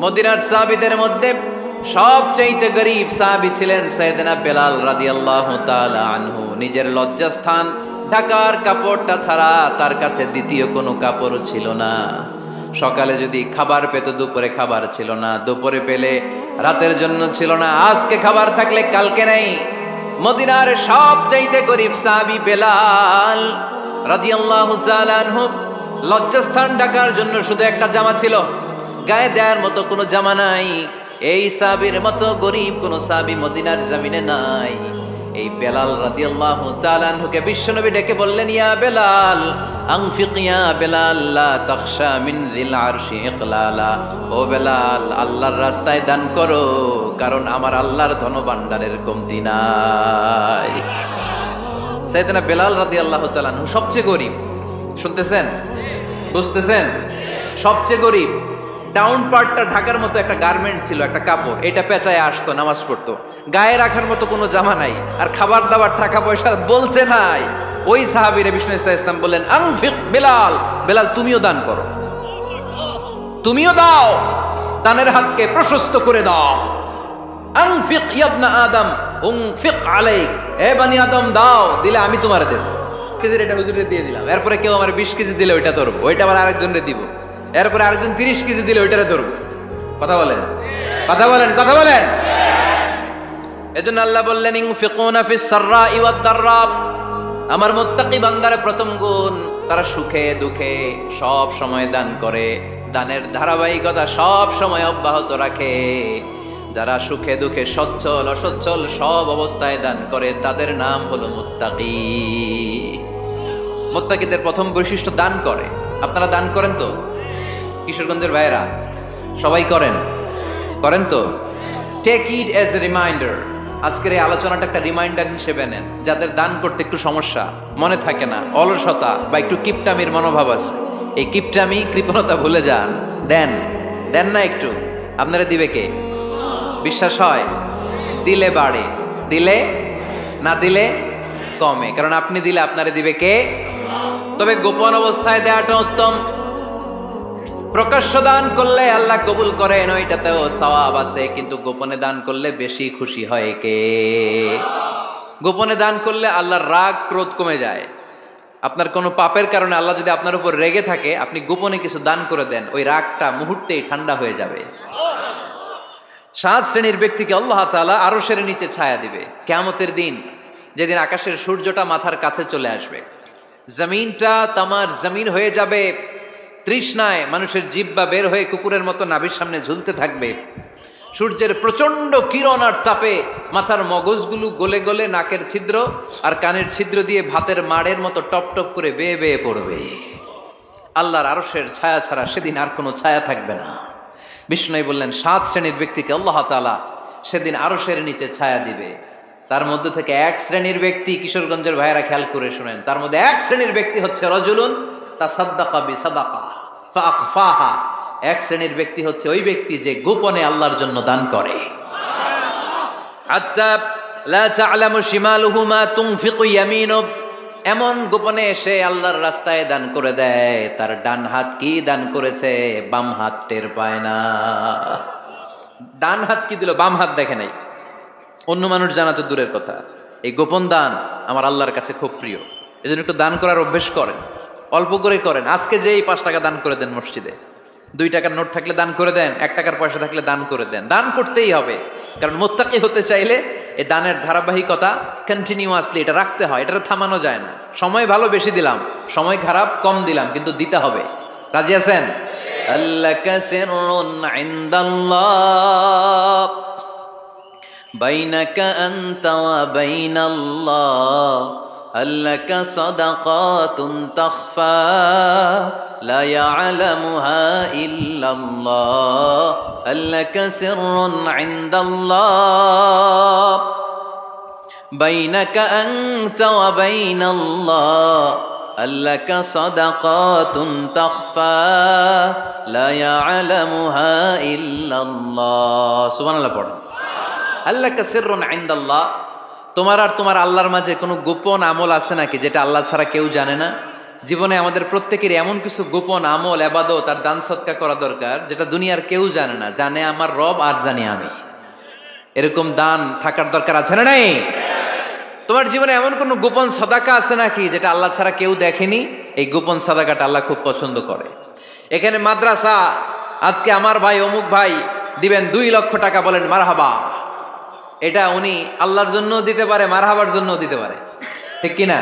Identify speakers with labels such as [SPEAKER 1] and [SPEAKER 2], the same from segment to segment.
[SPEAKER 1] মদিনার সাহাবীদের মধ্যে সবচেয়ে গরীব সাহাবী ছিলেন সাইয়েদনা বেলাল রাদিয়াল্লাহু তাআলা আনহু। নিজের লজ্জাস্থান ঢাকার কাপড়টা ছাড়া তার কাছে দ্বিতীয় কোনো কাপড় ছিল না। সকালে যদি খাবার পেত, দুপুরে খাবার ছিল না, দুপুরে পেলে রাতের জন্য ছিল না, আজকে খাবার থাকলে কালকে নাই। মদিনার সবচেয়ে গরীব সাহাবী বেলাল রাদিয়াল্লাহু তাআলা আনহু, লজ্জাস্থান ঢাকার জন্য শুধু একটা জামা ছিল, গায়ে দেওয়ার মতো কোনো জামা নাই। এই সাহাবীর মতো গরীব কোন সাহাবী মদিনার জমিনে নাই। এই বেলাল রাদিয়াল্লাহু তাআলা আনহুকে বিশ্বনবী ডেকে বললেন, ইয়া বেলাল আনফিক ইয়া বেলাল লা তাখশা মিন যিল আরশি ইকলালা। ও বেলাল, আল্লাহর রাস্তায় দান করো, কারণ আমার আল্লাহর ধনভাণ্ডারের কমতি নাই। সাইয়েদনা বেলাল রাদিয়াল্লাহু তাআলা আনহু সবচেয়ে গরীব। শুনতেছেন? বুঝতেছেন? সবচেয়ে গরীব। ডাউন পার্টটা ঢাকার মতো একটা গার্মেন্ট ছিল, একটা কাপড়, এটা পেঁচায় আসতো, নামাজ পড়তো, গায়ে রাখার মতো কোনো জামা নাই, আর খাবার দাবার টাকা পয়সা বলতে নাই। ওই সাহাবীরে বিষ্ণু ইসলাম বললেন, আনফিক বেলাল, বেলাল তুমিও দান করো, তুমিও দাও, দানের হাতকে প্রশস্ত করে দাও। আনফিক ইবনা আদম উনফিক আলাইক, এ বনি আদম দাও, দিলে আমি তোমারে দেব। কেজির এটা হুজুরে দিয়ে দিলাম, এরপরে কেউ আমার 20 কেজি দিলে ওইটা ধরবো, ওইটা আবার আরেকজনরে দিব, এরপরে আরেকজন 30 কেজি দিলে ওইটারে ধরবো। কথা বলেন, কথা বলেন, কথা বলেন। এজন্য আল্লাহ বললেন, ইনফিকুনা ফিস সাররাই ওয়াদ দাররা। আমার মুত্তাকি বান্দার প্রথম গুণ, তারা সুখে দুঃখে সব সময় দান করে, দানের ধারাবাহিকতা সব সময় অব্যাহত রাখে। যারা সুখে দুঃখে সচ্ছল অসচ্ছল সব অবস্থায় দান করে, তাদের নাম হলো মুত্তাকি। মুত্তাকিদের প্রথম বৈশিষ্ট্য দান করে। আপনারা দান করেন তো? কিশোরগঞ্জের ভাইয়েরা সবাই করেন? করেন তো? Take it as a reminder. আজকের এই আলোচনাটা একটা রিমাইন্ডার হিসেবে নেন। যাদের দান করতে একটু সমস্যা, মনে থাকে না, অলসতা বা একটু কিপটামির মনোভাব আছে, এই কিপটামি কৃপণতা ভুলে যান, দেন। দেন না একটু, আপনারা দিবে কে? বিশ্বাস হয়? দিলে বাড়ে, দিলে না দিলে কমে, কারণ আপনি দিলে আপনারে দিবে কে? তবে গোপন অবস্থায় দেওয়াটা উত্তম। প্রকাশ্য দান করলে আল্লাহ কবুল করেন, ওইটাতেও সওয়াব আছে, কিন্তু গোপনে দান করলে বেশি খুশি হয় কে? গোপনে দান করলে আল্লাহর রাগ ক্রোধ কমে যায়। আপনার কোনো পাপের কারণে আল্লাহ যদি আপনার উপর রেগে থাকে, আপনি গোপনে কিছু দান করে দেন, ওই রাগটা মুহূর্তেই ঠান্ডা হয়ে যাবে। 7 শ্রেণীর ব্যক্তিকে আল্লাহ তাআলা আরশের নিচে ছায়া দিবে কিয়ামতের দিন, যেদিন আকাশের সূর্যটা মাথার কাছে চলে আসবে, জমিনটা তামার জমিন হয়ে যাবে, তৃষ্ণায় মানুষের জিহ্বা বের হয়ে কুকুরের মতো নাভির সামনে ঝুলতে থাকবে। সূর্যের প্রচন্ড কিরণ আর তাপে মাথার মগজগুলো গলে গলে নাকের ছিদ্র আর কানের ছিদ্র দিয়ে ভাতের মাড়ের মতো টপ টপ করে বেয়ে বেয়ে পড়বে। আল্লাহর আরশের ছায়া ছাড়া সেদিন আর কোনো ছায়া থাকবে না। বিষ্ণু বললেন, 7 শ্রেণীর ব্যক্তিকে আল্লাহ তাআলা সেদিন আরশের নিচে ছায়া দিবে। তার মধ্যে থেকে 1 শ্রেণীর ব্যক্তি, কিশোরগঞ্জের ভাইয়েরা খেয়াল করে শুনেন, তার মধ্যে 1 শ্রেণীর ব্যক্তি হচ্ছে রাজুলুন তাসাদ্দাকা বিসাদাকা ফাআখফাহা। 1 শ্রেণীর ব্যক্তি হচ্ছে ওই ব্যক্তি যে গোপনে আল্লাহর জন্য দান করে। হাত্তা লা তা'লামু শিমালুহু মা তুনফিকু ইয়ামিনু, এমন গোপনে এসে আল্লাহর রাস্তায় দান করে দেয়, তার ডান হাত কি দান করেছে বাম হাত টের পায় না। ডান হাত কি দিল, বাম হাত দেখে নাই। অন্য মানুষ জানা তো দূরের কথা, এই গোপন দান আমার আল্লাহর কাছে খুব প্রিয়। এজন্য একটু দান করার অভ্যেস করেন, অল্প করে করেন। আজকে যে এই 5 টাকা দান করে দেন মসজিদে, 2 টাকার নোট থাকলে দান করে দেন, 1 টাকার পয়সা থাকলে দান করে দেন। দান করতেই হবে, কারণ মুত্তাকি হতে চাইলে এই দানের ধারাবাহিকতা কন্টিনিউয়াসলি এটা রাখতে হয়, এটা থামানো যায় না। সময় ভালো বেশি দিলাম, সময় খারাপ কম দিলাম, কিন্তু দিতে হবে। রাজি আছেন? আল্লাকা সিররুন ইনদাল্লাহ বাইনাকা আনতা ওয়া বাইনাল্লাহ, আল্লাকা সাদাকাতুন তাখফা লা ইয়ালামুহা ইল্লাল্লাহ, আল্লাকা সিররুন ইনদাল্লাহ বাইনাকা আনতা ওয়া বাইনাল্লাহ, আল্লাকা সাদাকাতুন তাখফা লা ইয়ালামুহা ইল্লাল্লাহ। সুবহানাল্লাহ পড়েন। আল্লাকা সিররুন ইনদাল্লাহ, তোমার আর তোমার আল্লাহর মাঝে কোনো গোপন আমল আছে নাকি যেটা আল্লাহ ছাড়া কেউ জানে না? জীবনে আমাদের প্রত্যেকেরই এমন কিছু গোপন আমল ইবাদত আর দান সদকা করা দরকার যেটা দুনিয়ার কেউ জানে না, জানে আমার রব আর জানি আমি। এরকম দান থাকার দরকার আছে না নাই? তোমার জীবনে এমন কোন গোপন সদাকা আছে নাকি যেটা আল্লাহ ছাড়া কেউ দেখেনি? এই গোপন সদাকাটা আল্লাহ খুব পছন্দ করে। এখানে মাদ্রাসা, আজকে আমার ভাই অমুক ভাই দিবেন 2 লক্ষ টাকা, বলেন মারহাবা। এটা উনি আল্লাহর জন্য দিতে পারে, মারহাবার জন্য দিতে পারে, ঠিক কিনা?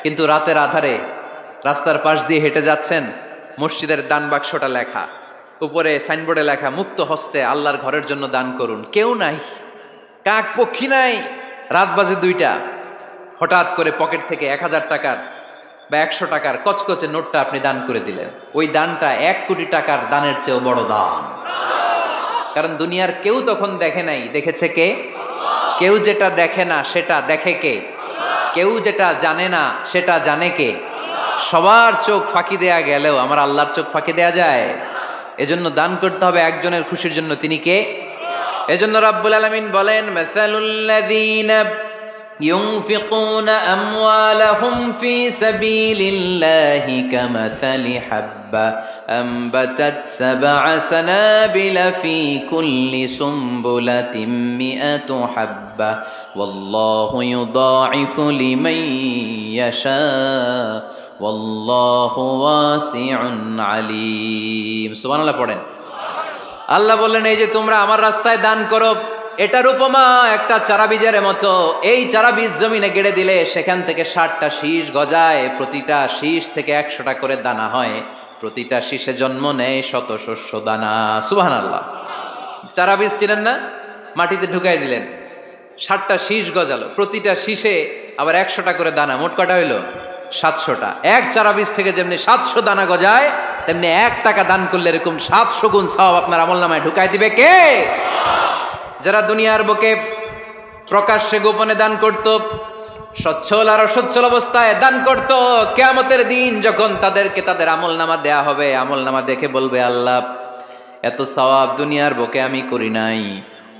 [SPEAKER 1] কিন্তু রাতের আধারে রাস্তার পাশ দিয়ে হেঁটে যাচ্ছেন, মসজিদের দান বাক্সটা লেখা, উপরে সাইনবোর্ডে লেখা মুক্ত হস্তে আল্লাহর ঘরের জন্য দান করুন। কেউ নাই, কাক পক্ষী নাই, রাত বাজে 2টা, হঠাৎ করে পকেট থেকে 1000 টাকার বা 100 টাকার কচকচে নোটটা আপনি দান করে দিলেন। ওই দানটা 1 কোটি টাকার দানের চেয়েও বড় দান। কারণ দুনিয়ার কেউ তখন দেখে নাই, দেখেছে কে? কেউ যেটা দেখে না সেটা দেখে কে? কেউ যেটা জানে না সেটা জানে কে? সবার চোখ ফাঁকি দেয়া গেলেও আমার আল্লাহর চোখ ফাঁকি দেয়া যায়? এজন্য দান করতে হবে একজনের খুশির জন্য, তিনি কে? এজন্য রাব্বুল আলামিন বলেন, মাসালুল্লাযীনা ينفقون أموالهم في سبيل الله كمثل حبة أنبتت 7 سنابل في كل سنبلة 100 حبة والله يضاعف لمن يشاء والله واسع عليم। সুবহানাল্লাহ পড়েন। আল্লাহ বললেন, এই যে তোমরা আমার রাস্তায় দান করো, এটার উপমা একটা চারা বীজের মতো। এই চারা বীজ জমিনে গেড়ে দিলে সেখান থেকে 60টা শীষ গজায়, প্রতিটা শীষ থেকে 100টা করে দানা হয়, প্রতিটা শীষে জন্ম নেয় শত শস্য দানা। সুবহানাল্লাহ। চারা বীজ ছিলেন না, মাটিতে ঢুকাই দিলেন, 60টা শীষ গজালো, প্রতিটা শীষে আবার 100টা করে দানা, মোট কটা হইলো? 700টা। এক চারা বীজ থেকে যেমনি 700 দানা গজায়, তেমনি 1 টাকা দান করলে এরকম 700 গুণ সওয়াব আপনার আমলনামায় ঢুকাই দিবে কে? যারা দুনিয়ার বুকে প্রকাশ্যে গোপনে দান করত, সচ্ছল আর অসচ্ছল অবস্থায় দান করত, কিয়ামতের দিন যখন তাদেরকে তাদের আমলনামা দেয়া হবে, আমলনামা দেখে বলবে, আল্লাহ এত সওয়াব দুনিয়ার বুকে আমি করি নাই,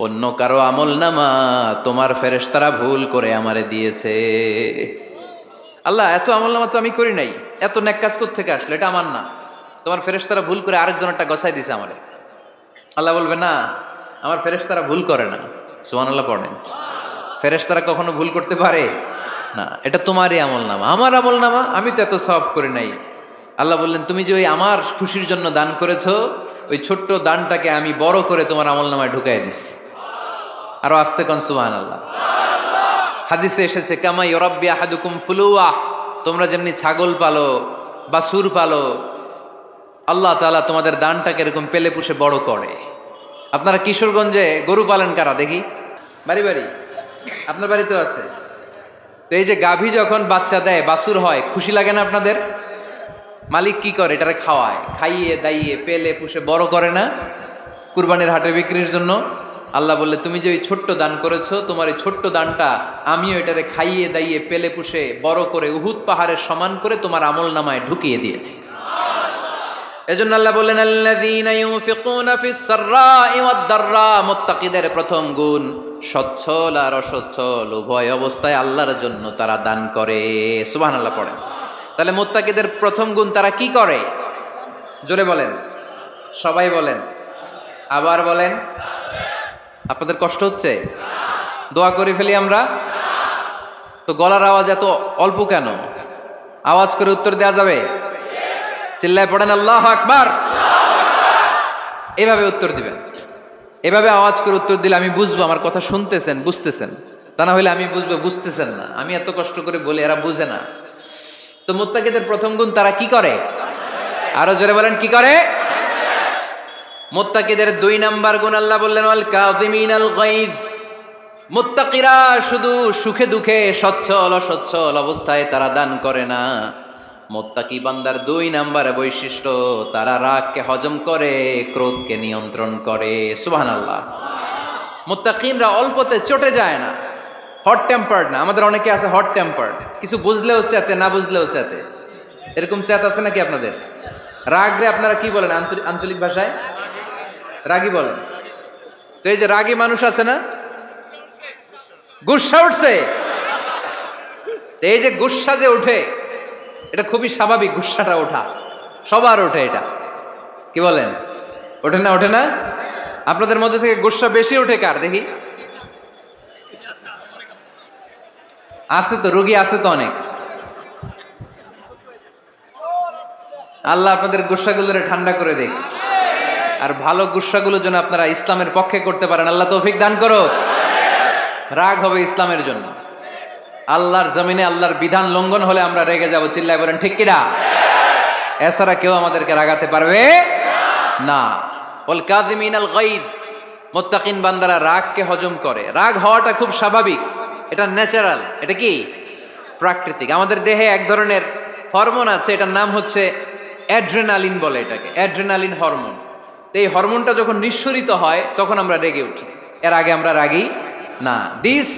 [SPEAKER 1] অন্য কারো আমলনামা তোমার ফেরেশতারা ভুল করে আমারে দিয়েছে। আল্লাহ এত আমলনামা তো আমি করি নাই, এত নেক কাজ কোত্থেকে আসলো? এটা আমার না, তোমার ফেরেশতারা ভুল করে আরেকজনেরটা গছাই দিছে আমারে। আল্লাহ বলবে, না, আমার ফেরেশতারা ভুল করে না। সুবহানাল্লাহ পড়েন। ফেরেশতারা কখনো ভুল করতে পারে না, এটা তোমারই আমলনামা, আমার আমলনামা, আমি তো এত সওয়াব করি নাই। আল্লাহ বললেন, তুমি যে ওই আমার খুশির জন্য দান করেছো, ওই ছোট্ট দানটাকে আমি বড় করে তোমার আমলনামায় ঢুকাই দিছি। আরো আস্তে কোন সুবহানাল্লাহ। হাদিসে এসেছে, কামা ইউরাব্বি আহাদুকুম ফুলুয়া, তোমরা যেমনি ছাগল পালো, বাছুর পালো, আল্লাহ তাআলা তোমাদের দানটাকে এরকম পেলে পুষে বড় করে। আপনারা কিশোরগঞ্জে গরু পালেন কারা দেখি? বাড়ি বাড়ি, আপনার বাড়িতেও আছে। তো এই যে গাভী যখন বাচ্চা দেয়, বাছুর হয়, খুশি লাগে না আপনাদের? মালিক কি করে? এটারে খাওয়ায়, খাইয়ে দাইয়ে পেলে পুষে বড় করে না? কুরবানির হাটে বিক্রির জন্য। আল্লাহ বললে, তুমি যে ওই ছোট্ট দান করেছো, তোমার এই ছোট্ট দানটা আমিও এটারে খাইয়ে দাইয়ে পেলে পুষে বড় করে উহুদ পাহাড়ের সমান করে তোমার আমলনামায় ঢুকিয়ে দিয়েছি। এজন্য আল্লাহ বললেন, আল্লাযীনা ইউনফিকুনা ফিস সাররাই ওয়াদ দাররা, মুত্তাকিদের প্রথম গুণ সচ্ছল আর অসচ্ছল উভয় অবস্থায় আল্লাহর জন্য তারা দান করে। সুবহানাল্লাহ পড়েন। তাহলে মুত্তাকিদের প্রথম গুণ, তারা কি করে? জোরে বলেন, সবাই বলেন, আবার বলেন। আপনাদের কষ্ট হচ্ছে? দোয়া করে ফেলি আমরা তো। গলার আওয়াজ এত অল্প কেন? আওয়াজ করে উত্তর দেওয়া যাবে? চিল্লায় পড়েন আল্লাহু আকবার। এভাবে উত্তর দিবেন, এভাবে আওয়াজ করে উত্তর দিলে আমি বুঝবো আমার কথা শুনতেছেন, বুঝতেছেন। তা না হলে আমি বুঝবো বুঝতেছেন না, আমি এত কষ্ট করে বলি এরা বুঝে না। তো মুত্তাকিদের প্রথম গুণ, তারা কি করে? আরো জোরে বলেন, কি করে? মুত্তাকিদের 2 নাম্বার গুণ আল্লাহ বললেন, ওয়াল কাযিমিনাল গায়জ। মুত্তাকিরা শুধু সুখে দুঃখে সচ্ছল অসচ্ছল অবস্থায় তারা দান করে না। মুত্তাকি বান্দার 2 নাম্বার বৈশিষ্ট্য, তারা রাগকে হজম করে, ক্রোধকে নিয়ন্ত্রণ করে। সুবহানাল্লাহ। মুত্তাকিনরা অল্পতে চটে যায় না, হট টেম্পার্ড না। আমাদের অনেকে আছে হট টেম্পার্ড, কিছু বুঝলেও সাথে, না বুঝলেও সাথে। এরকম স্যাত আছে নাকি আপনাদের? রাগরে আপনারা কি বলেন আঞ্চলিক ভাষায়? রাগী বলেন। তো এই যে রাগী মানুষ আছে না, গুসা উঠছে, এই যে গুসা যে উঠে, এটা খুবই স্বাভাবিক, গুসাটা ওঠা, সবার ওঠে এটা। কি বলেন, ওঠে না? ওঠে না? আপনাদের মধ্যে থেকে গুসা বেশি ওঠে কার দেখি? আছে তো, রোগী আছে তো অনেক। আল্লাহ আপনাদের গুসাগুলোরে ঠান্ডা করে দেখ, আর ভালো গুসাগুলো যেন আপনারা ইসলামের পক্ষে করতে পারেন। আল্লাহ তৌফিক দান করো। রাগ হবে ইসলামের জন্য। আল্লাহর জমিনে আল্লাহর বিধান লঙ্ঘন হলে আমরা রেগে যাব। চিল্লায় বলেন ঠিক কিনা? এছাড়া কেউ আমাদেরকে রাগাতে পারবে না। ওয়াল কাযিমিনাল গায়জ, মুত্তাকিন বান্দারা রাগকে হজম করে। রাগ হওয়াটা খুব স্বাভাবিক, এটা ন্যাচারাল, এটা কি প্রাকৃতিক। আমাদের দেহে এক ধরনের হরমোন আছে, এটার নাম হচ্ছে অ্যাড্রেনালিন বলে এটাকে, অ্যাড্রেনালিন হরমোন। তো এই হরমোনটা যখন নিঃসরিত হয় তখন আমরা রেগে উঠি, এর আগে আমরা রাগি না। This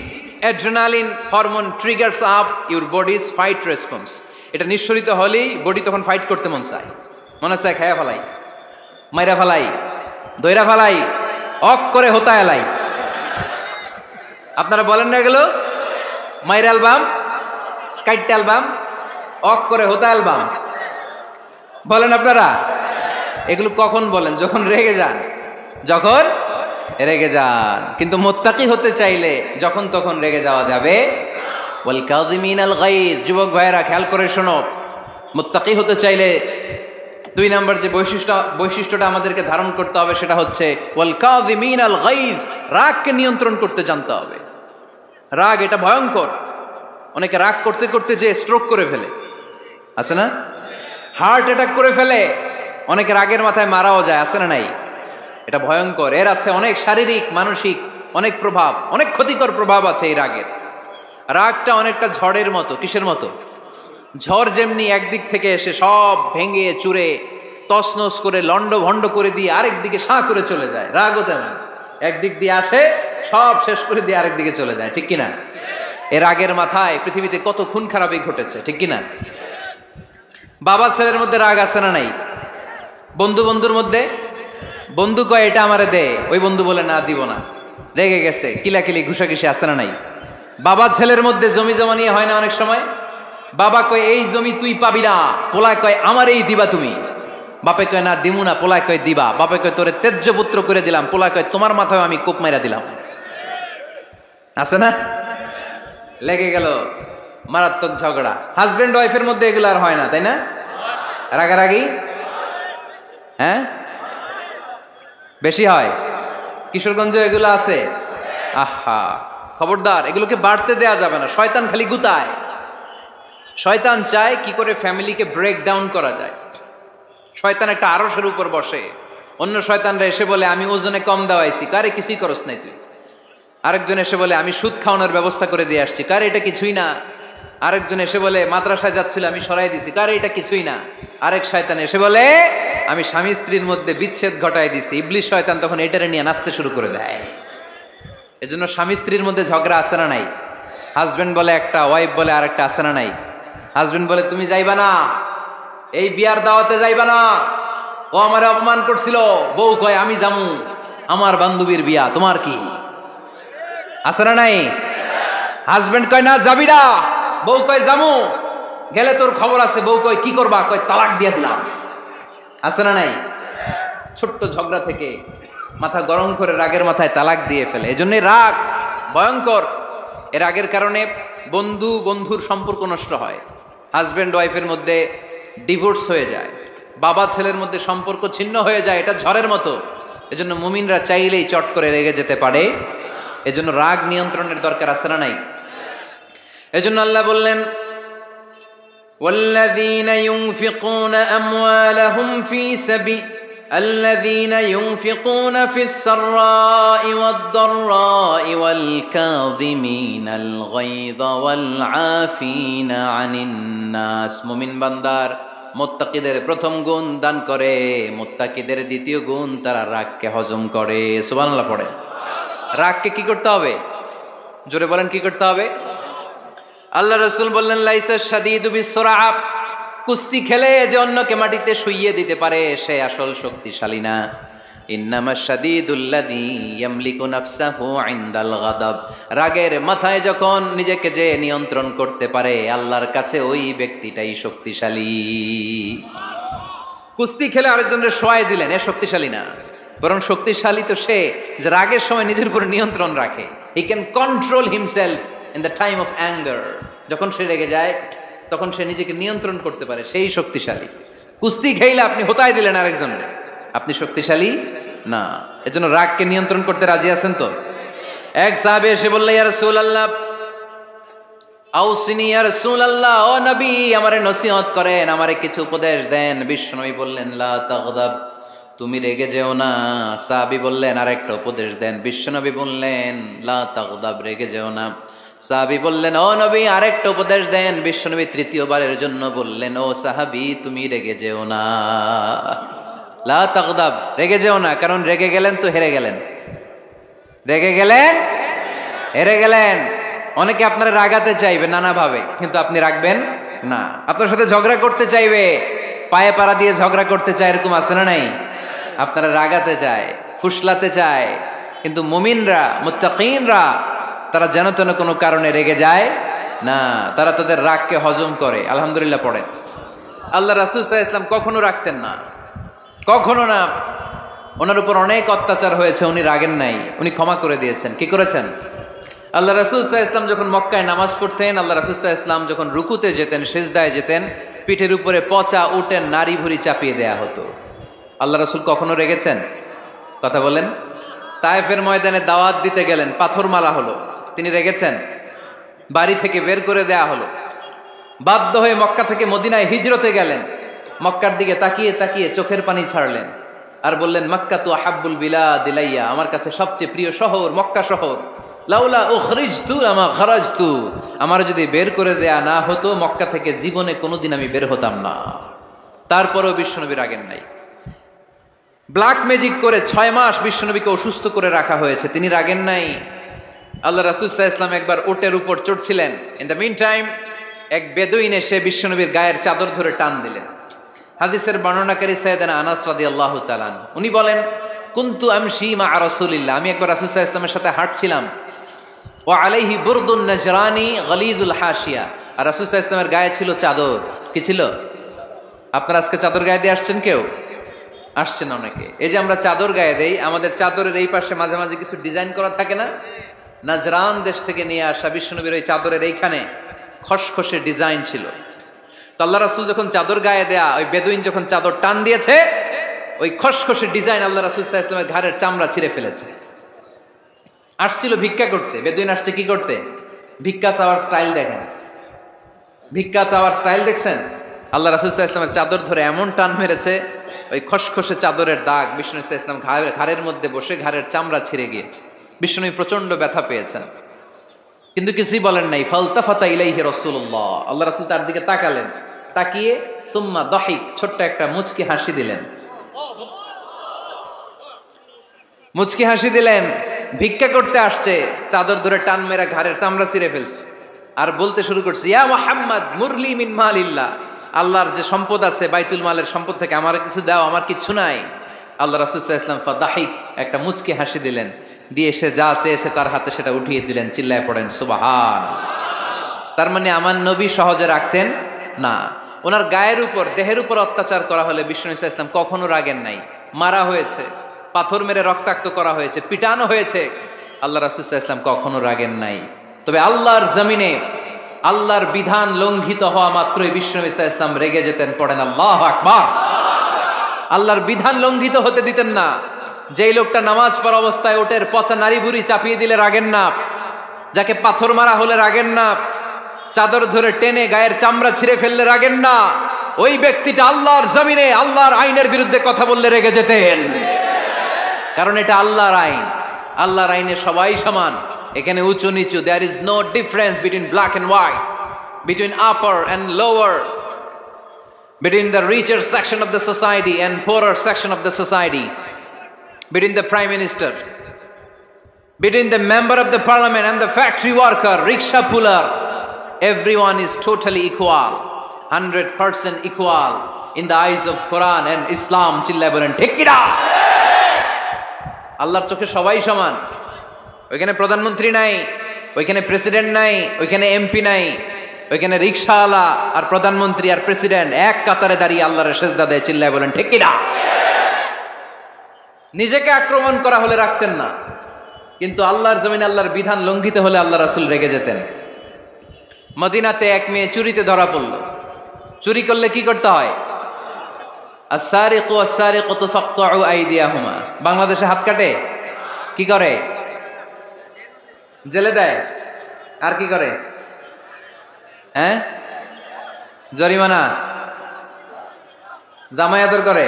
[SPEAKER 1] adrenaline hormone triggers up your bodies fight response. এটা নিঃসরিত হলেই বডি তখন ফাইট করতে মন চায়, মনে চায় খায়া ফেলাই, মাইরা ফেলাই, দইরা ফেলাই, অক করে হোতা এলাই। আপনারা বলেন না এগুলো? মাইরা অ্যালবাম, কাইটটা অ্যালবাম, অক করে হোতা অ্যালবাম বলেন আপনারা? এগুলো কখন বলেন? যখন রেগে যান, যখন রেগে যান। কিন্তু মুত্তাকি হতে চাইলে যখন তখন রেগে যাওয়া যাবে। ওয়াল কাযিমিনাল গায়জ, যুবক ভাইয়েরা খেয়াল করে শোনো, মুত্তাকি হতে চাইলে 2 নম্বর যে বৈশিষ্ট্যটা আমাদেরকে ধারণ করতে হবে সেটা হচ্ছে ওয়াল কাযিমিনাল গায়জ, রাগকে নিয়ন্ত্রণ করতে জানতে হবে। রাগ এটা ভয়ঙ্কর। অনেকে রাগ করতে করতে যে স্ট্রোক করে ফেলে, আছে না? হার্ট অ্যাটাক করে ফেলে। অনেকে রাগের মাথায় মারাও যায়, আছে না নাই? এটা ভয়ঙ্কর। এর আছে অনেক শারীরিক, মানসিক অনেক প্রভাব, অনেক ক্ষতিকর প্রভাব আছে এই রাগের। রাগটা অনেকটা ঝড়ের মতো। কিসের মতো? ঝড় যেমনি একদিক থেকে এসে সব ভেঙে চুরে তছনছ করে লন্ড ভন্ড করে দিয়ে আরেক দিকে সাঁ করে চলে যায়, রাগও তেমন একদিক দিয়ে আসে সব শেষ করে দিয়ে আরেক দিকে চলে যায়, ঠিক কিনা? এর রাগের মাথায় পৃথিবীতে কত খুন খারাপি ঘটেছে, ঠিক কিনা? বাবা ছেলের মধ্যে রাগ আছে না নাই? বন্ধু বন্ধুর মধ্যে, বন্ধু কয় এটা আমারে দে, ওই বন্ধু বলে না দিব না, রেগে গেছে, কিলাকিলি ঘুষাঘুষি আছে না নাই? বাবা ছেলের মধ্যে জমি জমা নিয়ে হয় না অনেক সময়? বাবা কয় এই জমি তুই পাবি না, পোলায় কয় আমার এই দিবা তুমি। বাপে কয় না দিমু না, পোলায় কয় দিবা। বাপে কয় তোরে তেজ্য পুত্র করে দিলাম, পোলায় কয় তোমার মাথায় আমি কোপ মাইরা দিলাম। আছে না? লেগে গেল, মারাত্মক ঝগড়া। হাজবেন্ড ওয়াইফের মধ্যে এগুলো আর হয় না, তাই না? রাগারাগি হ্যাঁ বেশি হয়। কিশোরগঞ্জে এগুলো আছে। আহা, খবরদার, এগুলোকে বাড়তে দেয়া যাবে না। শয়তান খালি গুতায়। শয়তান চায় কি করে ফ্যামিলিকে ব্রেক ডাউন করা যায়। শয়তান একটা আরশের উপর বসে, অন্য শয়তানরা এসে বলে আমি ওজনে কম দেওয়াইছি, কারে কিছুই করস নাই তুই। আরেকজন এসে বলে আমি সুদ খাওয়ানোর ব্যবস্থা করে দিয়ে আসছি, কারে এটা কিছুই না। আরেকজন এসে বলে মাদ্রাসায় যাচ্ছিল আমি সরাই দিছি, কারে এটা কিছুই না। আরেক শয়তান এসে বলে আমি স্বামী স্ত্রীর মধ্যে বিচ্ছেদ ঘটাই দিছি। ইবলিশ শয়তান তখন এটারে নিয়ে নাচতে শুরু করে দেয়। এজন্য স্বামী স্ত্রীর মধ্যে ঝগড়া আছে না নাই? হাজবেন্ড বলে একটা, ওয়াইফ বলে আরেকটা, আছে না নাই? হাজবেন্ড বলে তুমি যাইবা না, এই বিয়ার দাওয়াতে যাইবা না, ও আমারে অপমান করছিল। বউ কয় আমি যামু, আমার বান্ধবীর বিয়া, তোমার কি? আছে না নাই? হাজবেন্ড কয় না যাবি না, বউ কয় যামু, গেলে তোর খবর আছে। বউ কয় কি করবা? কয় তালাক দিয়ে দিলাম। আছে না নাই? ছোট্ট ঝগড়া থেকে মাথা গরম করে রাগের মাথায় তালাক দিয়ে ফেলে। এজন্য রাগ ভয়ঙ্কর। এর রাগের কারণে বন্ধু বন্ধুর সম্পর্ক নষ্ট হয়, হাজবেন্ড ওয়াইফের মধ্যে ডিভোর্স হয়ে যায়, বাবা ছেলের মধ্যে সম্পর্ক ছিন্ন হয়ে যায়। এটা ঝড়ের মতো। এজন্য মুমিনরা চাইলেই চট করে রেগে যেতে পারে। এজন্য রাগ নিয়ন্ত্রণের দরকার, আছে না নাই? এজন্য আল্লাহ বললেন والذين ينفقون أموالهم في سبيل الذين ينفقون في السراء والضراء والكاظمين الغيظ والعافين عن الناس। মুমিন বান্দার মুত্তাকিদের প্রথম গুণ দান করে, মুত্তাকিদের দ্বিতীয় গুণ তারা রাগকে হজম করে। সুবহানাল্লাহ পড়ে। রাগকে কি করতে হবে? জোরে বলেন কি করতে হবে? আল্লাহ রাসূল বললেন লাইসা শাদীদু বিসসুরআ, কুস্তি খেলে যে অন্যকে মাটিতে শুইয়ে দিতে পারে সে আসল শক্তিশালী না। ইন্নামা শাদীদুল্লাযী ইয়ামলিকু নাফসাহু ইনদাল গাদাব। রাগের মাথায় যখন নিজেকে যে নিয়ন্ত্রণ করতে পারে, আল্লাহর কাছে ওই ব্যক্তিটাই শক্তিশালী। কুস্তি খেলে আরেকজনের শোয়াই দিলেন, এ শক্তিশালী না, বরং শক্তিশালী তো সে যে রাগের সময় নিজের উপর নিয়ন্ত্রণ রাখে। He can control himself in the time of anger. যখন সে রেগে যায় তখন সে নিজেকে নিয়ন্ত্রণ করতে পারে, সেই শক্তিশালী। কুস্তি খেলে আপনি হোতায় দিলেন আরেকজনের, আপনি শক্তিশালী না। এজন্য রাগকে নিয়ন্ত্রণ করতে রাজি আছেন তো? এক সাহাবী এসে বললেন, ইয়া রাসূলুল্লাহ আউসিনি ইয়া রাসূলুল্লাহ, ও নবী আমারে নসিহত করেন, আমারে কিছু উপদেশ দেন। বিশ্বনবী বললেন, লা তাগদাব, তুমি রেগে যেও না। সাহাবী বললেন, আরেকটা উপদেশ দেন। বিশ্বনবী বললেন, লা তাগদাব, রেগে যেও না। সাহাবী বললেন, ও নবী আরেকটা উপদেশ দেন। বিশ্বনবী তৃতীয়বারের জন্য বললেন, ও সাহাবী তুমি রেগে যেও না, লা তাগদাব, রেগে যেও না। কারণ রেগে গেলেন তো হেরে গেলেন, রেগে গেলেন হেরে গেলেন। অনেকে আপনারা রাগাতে চাইবে নানাভাবে, কিন্তু আপনি রাখবেন না। আপনার সাথে ঝগড়া করতে চাইবে, পায়ে পাড়া দিয়ে ঝগড়া করতে চায়, এরকম আছে না নাই? আপনারা রাগাতে চায়, ফুসলাতে চায়, কিন্তু মুমিনরা, মুত্তাকিনরা তারা যেন তেন কোনো কারণে রেগে যায় না, তারা তাদের রাগকে হজম করে। আলহামদুলিল্লাহ পড়েন। আল্লাহ রাসূল সাল্লাল্লাহু আলাইহি ওয়াসাল্লাম কখনো রাখতেন না, কখনো না। ওনার উপর অনেক অত্যাচার হয়েছে, উনি রাগেন নাই, উনি ক্ষমা করে দিয়েছেন। কি করেছেন? আল্লাহ রাসূল সাল্লাল্লাহু আলাইহি ওয়াসাল্লাম যখন মক্কায় নামাজ পড়তেন, আল্লাহ রাসূল সাল্লাল্লাহু আলাইহি ওয়াসাল্লাম যখন রুকুতে যেতেন, সিজদায় যেতেন, পিঠের উপরে পচা উটের নাড়ি ভুঁড়ি চাপিয়ে দেয়া হতো। আল্লাহ রাসূল কখনো রেগেছেন? কথা বলেন। তায়েফের ময়দানে দাওয়াত দিতে গেলেন, পাথর মারা হলো, তিনি রেগেছেন? বাড়ি থেকে বের করে দেয়া হলো, বাধ্য হয়ে মক্কা থেকে মদিনায় হিজরতে গেলেন। মক্কার দিকে তাকিয়ে তাকিয়ে চোখের পানি ছাড়লেন আর বললেন, মক্কা তু আহাব্বুল বিলাদ ইলাইয়া, আমার কাছে সবচেয়ে প্রিয় শহর মক্কা শহর। লাউলা উখরিজতু লামা খারাজতু, আমার যদি বের করে দেয়া না হতো মক্কা থেকে জীবনে কোনোদিন আমি বের হতাম না। তারপরেও বিশ্বনবী রাগেন নাই। ব্ল্যাক ম্যাজিক করে 6 মাস বিশ্বনবীকে অসুস্থ করে রাখা হয়েছে, তিনি রাগেন নাই। আল্লাহ রাসূল সাল্লাল্লাহু আলাইহি ওয়াসাল্লাম একবার উটের উপর চড়ছিলেন। ইন দ্য মিন টাইম এক বেদুইন এসে বিশ্বনবীর গায়ের চাদর ধরে টান দিলেন। হাদিসের বর্ণনাকারী সাইয়েদনা আনাস রাদিয়াল্লাহু তাআলা উনি বলেন, কুনতু আমশি মা রাসূলিল্লাহ, আমি একবার রাসূল সাল্লাল্লাহু আলাইহি ওয়াসাল্লামের সাথে হাঁটছিলাম। ওয়া আলাইহি বুরদুন নাজরানি গলিযুল হাশিয়া, আর রাসূল সাল্লাল্লাহু আলাইহি ওয়াসাল্লামের গায়ে ছিল চাদর। কি ছিল? আপনারা আজকে চাদর গায়ে দিয়ে আসছেন? কেউ আসছেন? অনেকে। এই যে আমরা চাদর গায়ে দেই, আমাদের চাদরের এই পাশে মাঝে মাঝে কিছু ডিজাইন করা থাকে না? নাজরান দেশ থেকে নিয়ে আসা বিশ্বনবীর ওই চাদরের এইখানে খসখসে ডিজাইন ছিল। তো আল্লাহ রাসূল যখন চাদর গায়ে দেয়া, ওই বেদুইন যখন চাদর টান দিয়েছে, ওই খসখসে ডিজাইন আল্লাহ রাসূল সাল্লাল্লাহু আলাইহি ওয়াসাল্লামের ঘাড়ের চামড়া ছিঁড়ে ফেলেছে। আসছিল ভিক্ষা করতে, বেদুইন আসছে কি করতে? ভিক্ষা চাওয়ার স্টাইল দেখেন, ভিক্ষা চাওয়ার স্টাইল দেখছেন? আল্লাহ রাসূল সাল্লাল্লাহু আলাইহি ওয়াসাল্লামের চাদর ধরে এমন টান মেরেছে, ওই খসখসে চাদরের দাগ বিষ্ণু সাল্লাল্লাহু আলাইহি ওয়াসাল্লাম ঘাড়ের মধ্যে বসে ঘাড়ের চামড়া ছিঁড়ে গিয়েছে। বিষ্ণু প্রচন্ড ব্যথা পেয়েছেন, কিন্তু কিছুই বলেন নাই। ফালতাফাতা ইলাইহি রাসূলুল্লাহ, আল্লাহ রাসূল তার দিকে তাকালেন, তাকিয়ে সুম্মা দাহিক, ছোট্ট একটা মুচকি হাসি দিলেন। মুচকি হাসি দিলেন। ভিক্ষা করতে আসছে, চাদর ধরে টান মেরা ঘাড়ের চামড়া ছিঁড়ে ফেলছে, আর বলতে শুরু করছে, ইয়া মুহাম্মদ মুরলি মিন মালিল্লাহ, আল্লাহর যে সম্পদ আছে বাইতুল মালের সম্পদ থেকে আমার কিছু দাও, আমার কিচ্ছু নাই। আল্লাহ রাসূল সাল্লাল্লাহু আলাইহি ওয়াসাল্লাম ফাদাহিক, একটা মুচকি হাসি দিলেন, দিয়ে সে যা চেয়েছে তার হাতে সেটা উঠিয়ে দিলেন। চিল্লায় পড়েন সুবহান। তার মানে আমার নবী সহজে রাখতেন না। ওনার গায়ের উপর, দেহের উপর অত্যাচার করা হলে বিষ্ণু সাল্লাল্লাহু আলাইহি ওয়াসাল্লাম কখনো রাগেন নাই। মারা হয়েছে, পাথর মেরে রক্তাক্ত করা হয়েছে, পিটানো হয়েছে, আল্লাহ রাসূল সাল্লাল্লাহু আলাইহি ওয়াসাল্লাম কখনো রাগেন নাই। তবে আল্লাহর জমিনে আল্লাহর বিধান লঙ্ঘিত হওয়া মাত্রই বিষ্ণু সাল্লাল্লাহু আলাইহি ওয়াসাল্লাম রেগে যেতেন। পড়েন আল্লাহু আকবার। আল্লাহর বিধান লঙ্ঘিত হতে দিতেন না। যেই লোকটা নামাজ পড়া অবস্থায় ওটের পচা নাড়ি ভুঁড়ি চাপিয়ে দিলে রাগেন না, যাকে পাথর মারা হলে রাগেন না, চাদর ধরে টেনে গায়ের চামড়া ছিঁড়ে ফেললে রাগেন না, ওই ব্যক্তিটা আল্লাহর জমিনে আল্লাহর আইনের বিরুদ্ধে কথা বললে রেগে যেতেন। কারণ এটা আল্লাহর আইন, আল্লাহর আইনে সবাই সমান। এখানে উঁচু নিচু, there is no difference between black and white, between upper and lower, between the richer section of the society and poorer section of the society, between the prime minister, between the member of the parliament and the factory worker, rickshaw puller, everyone is totally equal, 100% equal in the eyes of Quran and Islam. Chilla bolen ঠিক কি না? আল্লাহর চোখে সবাই সমান। ওইখানে প্রধানমন্ত্রী নাই, ওইখানে প্রেসিডেন্ট নাই, ওইখানে এমপি নাই, ওইখানে রিকশাওয়ালা আর প্রধানমন্ত্রী আর প্রেসিডেন্ট এক কাতারে দাঁড়িয়ে আল্লাহর সেজদা দেয়। চিল্লায় বলেন ঠিক কিনা? নিজেকে আক্রমণ করা হলে রাখতেন না, কিন্তু আল্লাহর জমিনে আল্লাহর বিধান লঙ্ঘিত হলে আল্লাহ রাসূল রেগে যেতেন। মদিনাতে এক মেয়ে চুরিতে ধরা পড়ল। চুরি করলে কি করতে হয়? আস-সারিকু ওয়াস-সারিকাতু ফাকতাউ আইদিয়াহুমা। বাংলাদেশে হাত কাটে, কি করে? জেলে দেয়। আর কি করে? হ্যাঁ, জরিমানা, জামাই আদর করে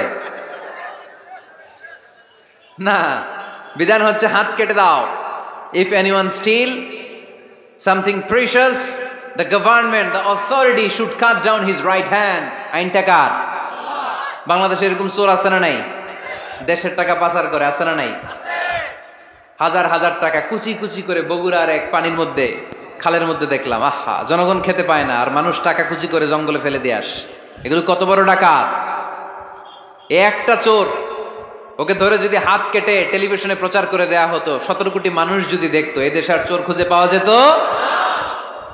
[SPEAKER 1] না। বিধান হচ্ছে হাত কেটে দাও। If anyone steal something precious, the government, the authority should cut down his right hand. আইনটা কার? বাংলাদেশে এরকম চোর আছে না নাই? দেশের টাকা পাচার করে, আছে না নাই? হাজার হাজার টাকা কুচি কুচি করে বগুড়ার এক পানির মধ্যে, খালের মধ্যে দেখলাম। আহা, জনগণ খেতে পায় না আর মানুষ টাকা কুচি করে জঙ্গলে ফেলে দিয়ে আস। এগুলো কত বড় ডাকাত! এ একটা চোর, ওকে ধরে যদি হাত কেটে টেলিভিশনে প্রচার করে দেয়া হতো, 17 কোটি মানুষ যদি দেখতো, এই দেশে আর চোর খুঁজে পাওয়া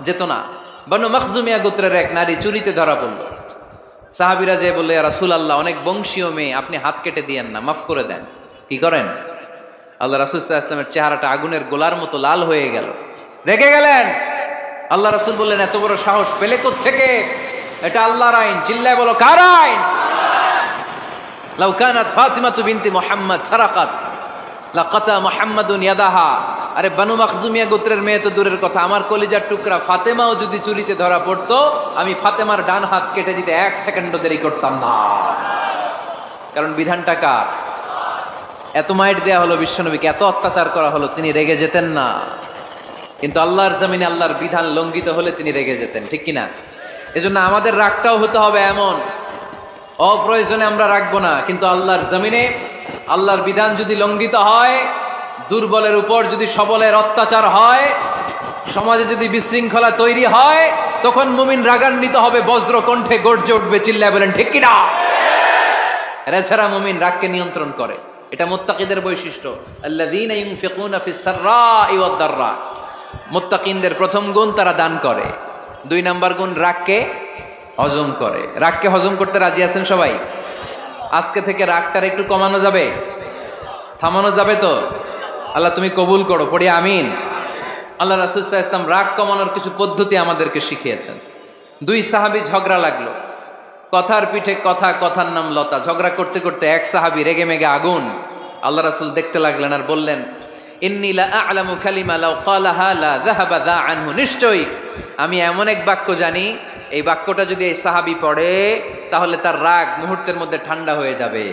[SPEAKER 1] যেত না। বনু মখজুমিয়া গোত্রের এক নারী চুরিতে ধরা পড়ল। সাহাবীরা যে বললে, ইয়া রাসূলুল্লাহ, অনেক বংশীয় মেয়ে, আপনি হাত কেটে দিয়েন না, মাফ করে দেন। কি করেন? আল্লাহ রাসূল সাল্লাল্লাহু আলাইহি ওয়াসাল্লামের চেহারাটা আগুনের গোলার মতো লাল হয়ে গেল, রেগে গেলেন। আল্লাহ রাসূল বললেন, এত বড় সাহস পেলে কোত্থেকে? এটা আল্লাহর আইন। চিল্লায় বলো, কার আইন? লাউ কানাত ফাতিমাতু বিনতি মুহাম্মদ সারাকাত লাকাতা মুহাম্মাদুন ইয়াদাহা। আরে বনু মখজুমিয়া গোত্রের মেয়ে তো দূরের কথা, আমার কলিজার টুকরা ফাতেমাও যদি চুরিতে ধরা পড়তো, আমি ফাতেমার ডান হাত কেটে দিতে 1 সেকেন্ডও দেরি করতাম না। কারণ বিধানটা কার? এত মাইট দেয়া হলো বিশ্বনবীকে, এত অত্যাচার করা হলো, তিনি রেগে যেতেন না। কিন্তু আল্লাহর জমিনে আল্লাহর বিধান লঙ্ঘিত হলে তিনি রেগে যেতেন, ঠিক কিনা? এজন্য আমাদের রাগটাও হতে হবে এমন, অপ্রয়োজনে আমরা রাখবো না। কিন্তু আল্লাহর জমিনে আল্লাহর বিধান যদি লঙ্ঘিত হয়, দুর্বলের উপর যদি সবলের অত্যাচার হয়, সমাজে যদি বিশৃঙ্খলা তৈরি হয়, তখন মুমিন রাগান্বিত হবে, বজ্র কণ্ঠে গর্জে উঠবে। চিল্লায় বলেন ঠিক কিনা? এছাড়া মুমিন রাগকে নিয়ন্ত্রণ করে। এটা মুত্তাকিদের বৈশিষ্ট্য। আল্লাযীনা ইউনফিকুনা ফিস সাররাই ওয়াদ দাররা। মুত্তাকিনদের প্রথম গুণ, তারা দান করে। 2 নাম্বার গুণ, রাগকে হজম করে। রাগকে হজম করতে রাজি আছেন সবাই? আজকে থেকে রাগটার একটু কমানো যাবে, থামানো যাবে তো? আল্লাহ তুমি কবুল করো, পড়ি আমিন। আল্লাহ রাসূল সাল্লাল্লাহু আলাইহি ওয়াসাল্লাম রাগ কমানোর কিছু পদ্ধতি আমাদেরকে শিখিয়েছেন। 2 সাহাবী ঝগড়া লাগলো, কথার পিঠে কথা, কথার নাম লতা। ঝগড়া করতে করতে এক সাহাবী রেগে মেগে আগুন। আল্লাহ রাসূল দেখতে লাগলেন আর বললেন, ইন্নী লা আ'লামু কালিমা লাউ ক্বালাহা লা যাহাবা যা আনহু। নিশ্চয়ই আমি এমন এক বাক্য জানি, এই বাক্যটা যদি এই সাহাবী পড়ে, তাহলে তার রাগ মুহূর্তের মধ্যে ঠান্ডা হয়ে যাবে।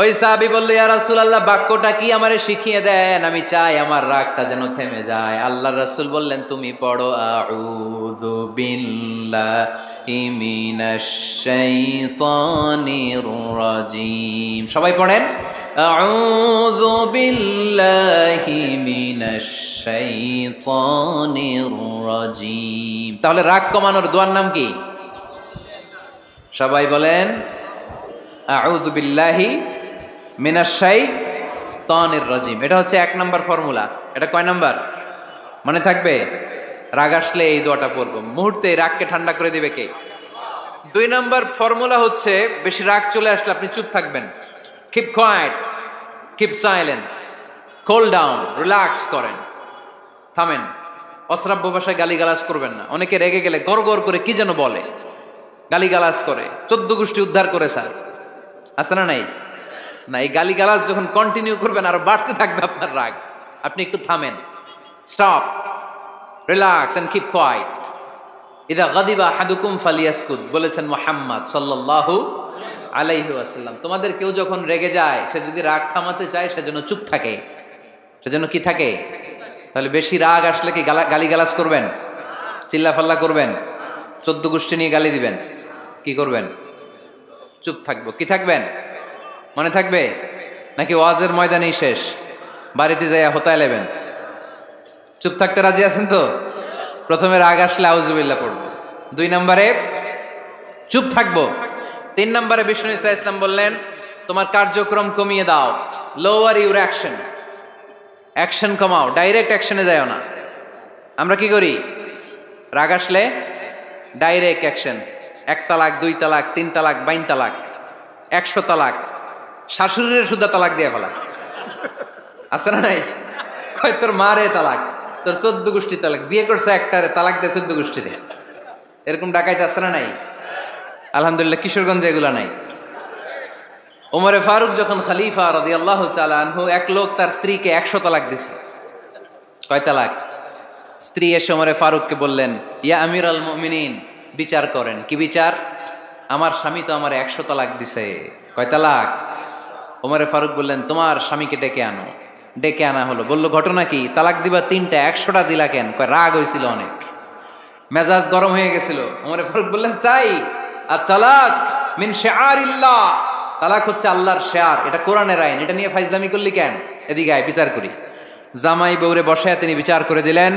[SPEAKER 1] ওই সাহাবী বলল, ইয়া রাসূলুল্লাহ, বাক্যটা কি আমারে শিখিয়ে দেন, আমি চাই আমার রাগটা যেন থেমে যায়। আল্লাহর রাসূল বললেন, তুমি পড়ো, আউযু বিল্লাহি মিনাশ শাইতানির রাজীম। সবাই পড়েন, আউযু বিল্লাহি মিনাশ শাইতানির রাজীম। তাহলে রাগ কমানোর দোয়ার নাম কি? সবাই বলেন, আউযু বিল্লাহি মিনাশ শাইতানির রাজীম। এটা হচ্ছে 1 নাম্বার ফর্মুলা। এটা কয় নাম্বার মনে থাকবে? রাগ আসলে এই দোয়াটা পড়বো, মুহূর্তে রাগকে ঠান্ডা করে দিবে কে? 2 নাম্বার ফর্মুলা হচ্ছে, বেশি রাগ চলে আসলে আপনি চুপ থাকবেন। Keep quiet, keep silent, cool down, relax করেন, থামেন। অশ্রাব্য ভাষায় গালিগালাজ করবেন না। অনেকে রেগে গেলে গড় গড় করে কি যেন বলে, গালিগালাজ করে, 14 গোষ্ঠী উদ্ধার করে স্যার, আছে না নাই? না, এই গালিগালাজ যখন কন্টিনিউ করবেন আরো বাড়তে থাকবে আপনার রাগ। আপনি একটু থামেন, stop, relax and keep quiet. ইদা গাদিবা আহাদুকুম ফালিয়াসকুত, বলেছেন মুহাম্মদ সাল্লাল্লাহু আলাইহি ওয়াসাল্লাম। তোমাদের কেউ যখন রেগে যায়, সে যদি রাগ থামাতে চায়, সেজন্য চুপ থাকে। সেজন্য কি থাকে? তাহলে বেশি রাগ আসলে কি গালিগালাজ করবেন, চিল্লাফাল্লা করবেন, 14 গোষ্ঠী নিয়ে গালি দিবেন? কি করবেন? চুপ থাকবো। কি থাকবেন? মনে থাকবে? নাকি ওয়াজের ময়দানেই শেষ, বাড়িতে যাইয়া হোতায় লেবেন? চুপ থাকতে রাজি আছেন তো? প্রথমে রাগ আসলে আউযুবিল্লাহ পড়বো, 2 নম্বরে চুপ থাকবো, 3 নম্বরে বিষ্ণু ইসা ইসলাম বললেন, তোমার কার্যক্রম কমিয়ে দাও। লোয়ার ইউর অ্যাকশন, অ্যাকশন কমাও, ডাইরেক্ট অ্যাকশনে যাও না। আমরা কি করি? রাগ আসলে ডাইরেক্ট অ্যাকশন, 1 তালাক 2 তালাক 3 তালাক 22 তালাক 100 তালাক, শাশুড়ির সুদ্ধা তালাক দিয়ে ফেলা আছে না নাই? কয় তোর মারে তালাক, তোর 14 গোষ্ঠী তালাক, বিয়ে করছে একটারে তালাক দিয়ে 14 গোষ্ঠী দিয়ে, এরকম ডাকাইতে আছে না নাই? আলহামদুলিল্লাহ কিশোরগঞ্জে এগুলা নাই। ওমরে ফারুক যখন খলিফা রাদিয়াল্লাহু তাআলা আনহু, এক লোক তার স্ত্রীকে 100 তালাক দিছে। কয় তালাক? স্ত্রী এসে ওমরে ফারুককে বললেন, ইয়া আমিরাল মুমিনিন, বিচার করেন। কি বিচার? আমার স্বামী তো আমার 100 তালাক দিছে। কয় তালাক? ওমরে ফারুক বললেন, তোমার স্বামীকে ডেকে আনো। ডেকে আনা হলো। বলল, ঘটনা কি? তালাক দিবা 3টা, 100টা দিলা কেন? কয় রাগ হয়েছিল অনেক, মেজাজ গরম হয়ে গেছিল। ওমরে ফারুক বললেন, চাই আর তালাক মিন শিআরিল্লাহ, তালাক হচ্ছে আল্লাহর শিআর, এটা কোরআনের আইন, এটা নিয়ে ফাইজলামি করলি কেন? এদিকে আয়, বিচার করি। জামাই বউরে বসায় তিনি বিচার করে দিলেন,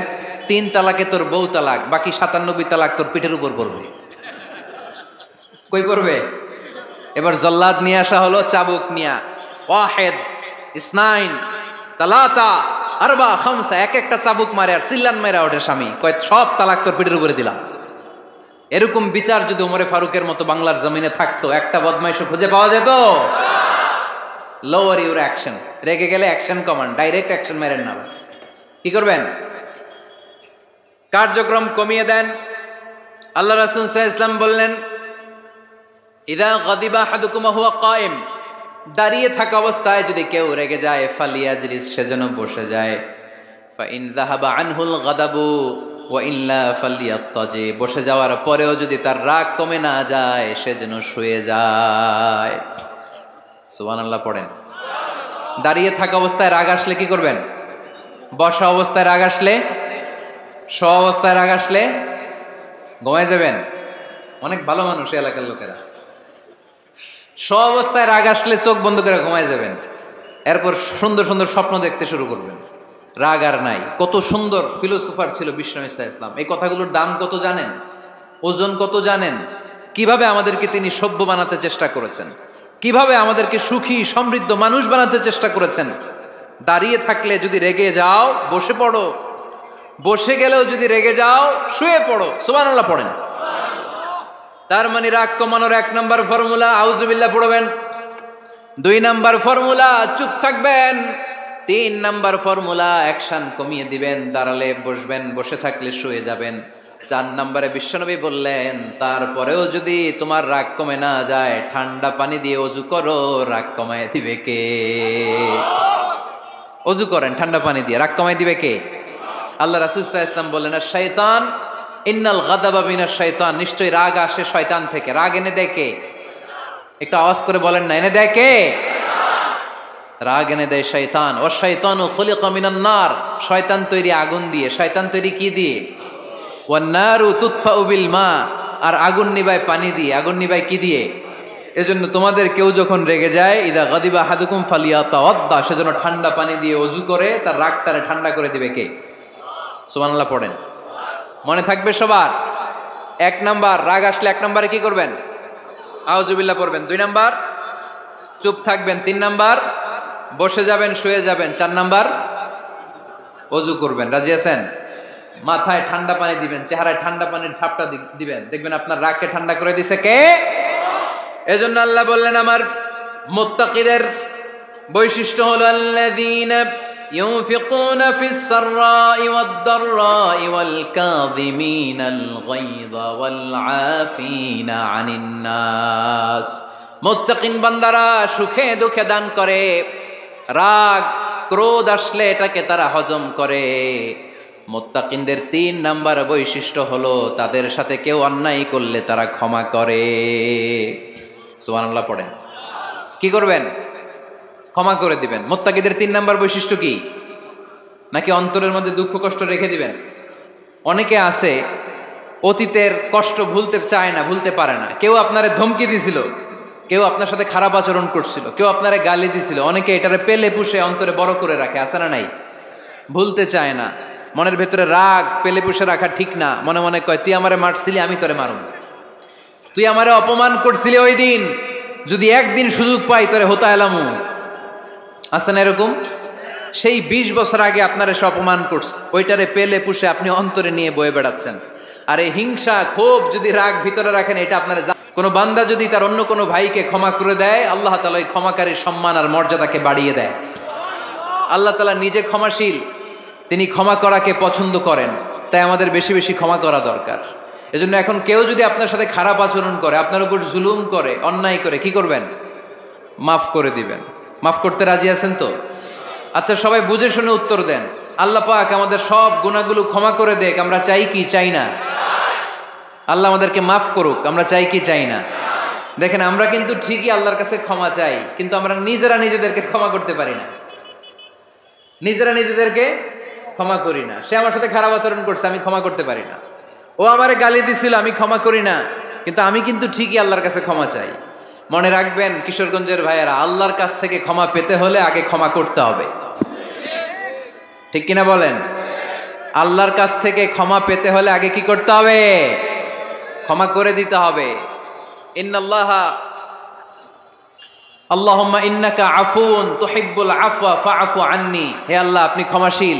[SPEAKER 1] 3 তালাকে তোর বউ তালাক, বাকি 97 তালাক তোর পিঠের উপর পড়বে। কই পড়বে? এবার জল্লাদ নিয়ে আসা হলো, চাবুক নিয়া, ওয়াহেদ ইসনাইন তালাতা আরবা খামসা, এক একটা চাবুক মারে আর চিল্লান মারা ওঠে স্বামী, কয় সব তালাক তোর পিঠের উপরে দিলাম। এরকম বিচার যদি ওমরে ফারুকের মতো বাংলার জমিনে থাকতো, একটা বদমাইশও খুঁজে পাওয়া যেত? লোয়ার ইউর অ্যাকশন, রেগে গেলে অ্যাকশন কমান, ডাইরেক্ট অ্যাকশন মেরেন না। কি করবেন? কার্যক্রম কমিয়ে দেন। আল্লাহ রাসূল সাল্লাল্লাহু আলাইহি ওয়াসাল্লাম বললেন, ইযা গাদিবা আহাদুকুম হুয়া কায়েম, দাঁড়িয়ে থাকা অবস্থায় যদি কেউ রেগে যায়, ফালিয়াজলিস, সেজন্য বসে যায়। ফা ইন যাহাবা আনহুল গাদাবু ওয়া ইল্লা ফালিয়াত্তাজি, বসে যাওয়ার পরেও যদি তার রাগ কমে না যায়, সেজন্য শুয়ে যায়। সুবহানাল্লাহ পড়েন। দাঁড়িয়ে থাকা অবস্থায় রাগ আসলে কি করবেন? বসা অবস্থায় রাগ আসলে, শোয়া অবস্থায় রাগ আসলে ঘুমায় যাবেন। অনেক ভালো মানুষ এলাকার লোকেরা। শোয়া অবস্থায় রাগ আসলে চোখ বন্ধ করে ঘুমায় যাবেন, এরপর সুন্দর সুন্দর স্বপ্ন দেখতে শুরু করবেন। রাগ আর নাই। কত সুন্দর ফিলোসোফার ছিল বিশ্বনবী সাল্লাল্লাহু আলাইহি ওয়াসাল্লাম। এই কথাগুলোর দাম কত জানেন? ওজন কত জানেন? কিভাবে আমাদেরকে তিনি সভ্য বানাতে চেষ্টা করেছেন, কিভাবে আমাদেরকে সুখী সমৃদ্ধ মানুষ বানাতে চেষ্টা করেছেন। দাঁড়িয়ে থাকলে যদি রেগে যাও, বসে পড়ো। বসে গেলেও যদি রেগে যাও, শুয়ে পড়ো। সুবহানাল্লাহ পড়েন। তার মানে রাগ কমানোর 1 নাম্বার ফর্মুলা আউযুবিল্লাহ পড়বেন, 2 নাম্বার ফর্মুলা চুপ থাকবেন, 3 নাম্বার ফর্মুলা অ্যাকশন কমিয়ে দিবেন, দাঁড়ালে বসবেন, বসে থাকলে শুয়ে যাবেন। 4 নাম্বারে বিশ্বনবী বললেন, তারপরেও যদি তোমার রাগ কমে না যায়, ঠান্ডা পানি দিয়ে ওযু করো, রাগ কমায় দিবে কে? ওযু করেন ঠান্ডা পানি দিয়ে, রাগ কমায় দিবে কে? আল্লাহ রাসূল সাল্লাল্লাহু আলাইহি ওয়াসাল্লাম বললেন, আর শয়তান ইন্নাল গাদাবা মিনাশ শয়তান, নিশ্চয়ই রাগ আসে শয়তান থেকে। রাগ এনে দেয় কে? একটু আওয়াজ করে বলেন না, এনে দেয় কে? রাগ এনে দেয় শয়তান। ও শয়তানু খুলিকা মিনান নার, শয়তান তৈরি আগুন দিয়ে। শয়তান তৈরি কি দিয়ে? ওয়ান নারু তুতফাউ বিল মা, আর আগুন নিবায় পানি দিয়ে। আগুন নিবায় কি দিয়ে? এজন্য তোমাদের কেউ যখন রেগে যায়, ইদা গাদিবা আহাদুকুম ফালিয়াতাওয়াদ্দা, সেজন্য ঠান্ডা পানি দিয়ে ওযু করে তার রাগটারে ঠান্ডা করে দিবে কে? সুবহানাল্লাহ পড়েন। মনে থাকবে সবার। 1 নাম্বার, রাগ আসলে 1 নাম্বারে কি করবেন? আউযুবিল্লাহ পড়বেন। 2 নাম্বার চুপ থাকবেন। 3 নাম্বার বসে যাবেন, শুয়ে যাবেন। 4 নাম্বার ওযু করবেন। রাজি আছেন? মাথায় ঠান্ডা পানি দিবেন, চেহারায় ঠান্ডা পানির ঝাপটা দিবেন, দেখবেন আপনার রাগকে ঠান্ডা করে দিছে কে? এজন্য আল্লাহ বললেন, আমার মুত্তাকিদের বৈশিষ্ট্য হলো আল্লাযীনা ইউনফিকুনা ফিস সাররাই ওয়াদ দাররাই ওয়াল কাযিমিনাল গায়যা ওয়াল আফিনা আনিন নাস। মুত্তাকিন বান্দারা সুখে দুঃখে দান করে, রাগ ক্রোধ আসলে এটাকে তারা হজম করে। মুত্তাকিনদের 3 নাম্বার বৈশিষ্ট্য হলো, তাদের সাথে কেউ অন্যায় করলে তারা ক্ষমা করে। সুবহানাল্লাহ পড়েন। কি করবেন? ক্ষমা করে দিবেন। মুত্তাকিদের 3 নাম্বার বৈশিষ্ট্য কি? নাকি অন্তরের মধ্যে দুঃখ কষ্ট রেখে দিবেন? অনেকে আছে অতীতের কষ্ট ভুলতে চায় না, ভুলতে পারে না। কেউ আপনারে ধমকি দিছিল, কেউ আপনার সাথে খারাপ আচরণ করছিল, কেউ আপনারে গালি দিছিল, অনেকে এটারে পেলে পুষে অন্তরে বড় করে রাখে, আছে না নাই? ভুলতে চায় না। মনের ভেতরে রাগ পেলে পুষে রাখা ঠিক না। মনে মনে কয়, তুই আমারে মারছিলি, আমি তোরে মারুম। তুই আমারে অপমান করছিলি ওই দিন, যদি একদিন সুযোগ পাই তোরে হতা এলামু। আছে না এরকম? সেই 20 বছর আগে আপনারা সে অপমান করছে, ওইটারে পেলে পুষে আপনি অন্তরে নিয়ে বয়ে বেড়াচ্ছেন। আর এই হিংসা, ক্ষোভ, যদি রাগ ভিতরে রাখেন, এটা আপনারা কোনো বান্দা যদি তার অন্য কোনো ভাইকে ক্ষমা করে দেয়, আল্লাহ তাআলা ওই ক্ষমাকারীর সম্মান আর মর্যাদাকে বাড়িয়ে দেয়। আল্লাহ তাআলা নিজে ক্ষমাশীল, তিনি ক্ষমা করাকে পছন্দ করেন, তাই আমাদের বেশি বেশি ক্ষমা করা দরকার। এজন্য এখন কেউ যদি আপনার সাথে খারাপ আচরণ করে, আপনার উপর জুলুম করে, অন্যায় করে, কি করবেন? মাফ করে দিবেন। মাফ করতে রাজি আছেন তো? আচ্ছা, সবাই বুঝে শুনে উত্তর দেন। আল্লাহ পাক আমাদের সব গুনাহগুলো ক্ষমা করে দেখ, আমরা চাই কি চাই না? আল্লাহ আমাদেরকে মাফ করুক, আমরা চাই কি চাই না? দেখেন, আমরা কিন্তু ঠিকই আল্লাহর কাছে ক্ষমা চাই, কিন্তু আমরা নিজেরা নিজেদেরকে ক্ষমা করতে পারি না। নিজেরা নিজেদেরকে ক্ষমা করি না। সে আমার সাথে খারাপ আচরণ করছে, আমি ক্ষমা করতে পারি না। ও আমারে গালি দিছিল, আমি ক্ষমা করি না, কিন্তু আমি কিন্তু ঠিকই আল্লাহর কাছে ক্ষমা চাই। মনে রাখবেন কিশোরগঞ্জের ভাইয়েরা, আল্লাহর কাছ থেকে ক্ষমা পেতে হলে আগে ক্ষমা করতে হবে। ঠিক কিনা বলেন? আল্লাহর কাছ থেকে ক্ষমা পেতে হলে আগে কি করতে হবে? ক্ষমা করে দিতে হবে। আল্লাহুম্মা ইন্নাকা আফুন তুহিব্বুল আফওয়া ফাআফু আন্নি। হে আল্লাহ, আপনি ক্ষমাশীল,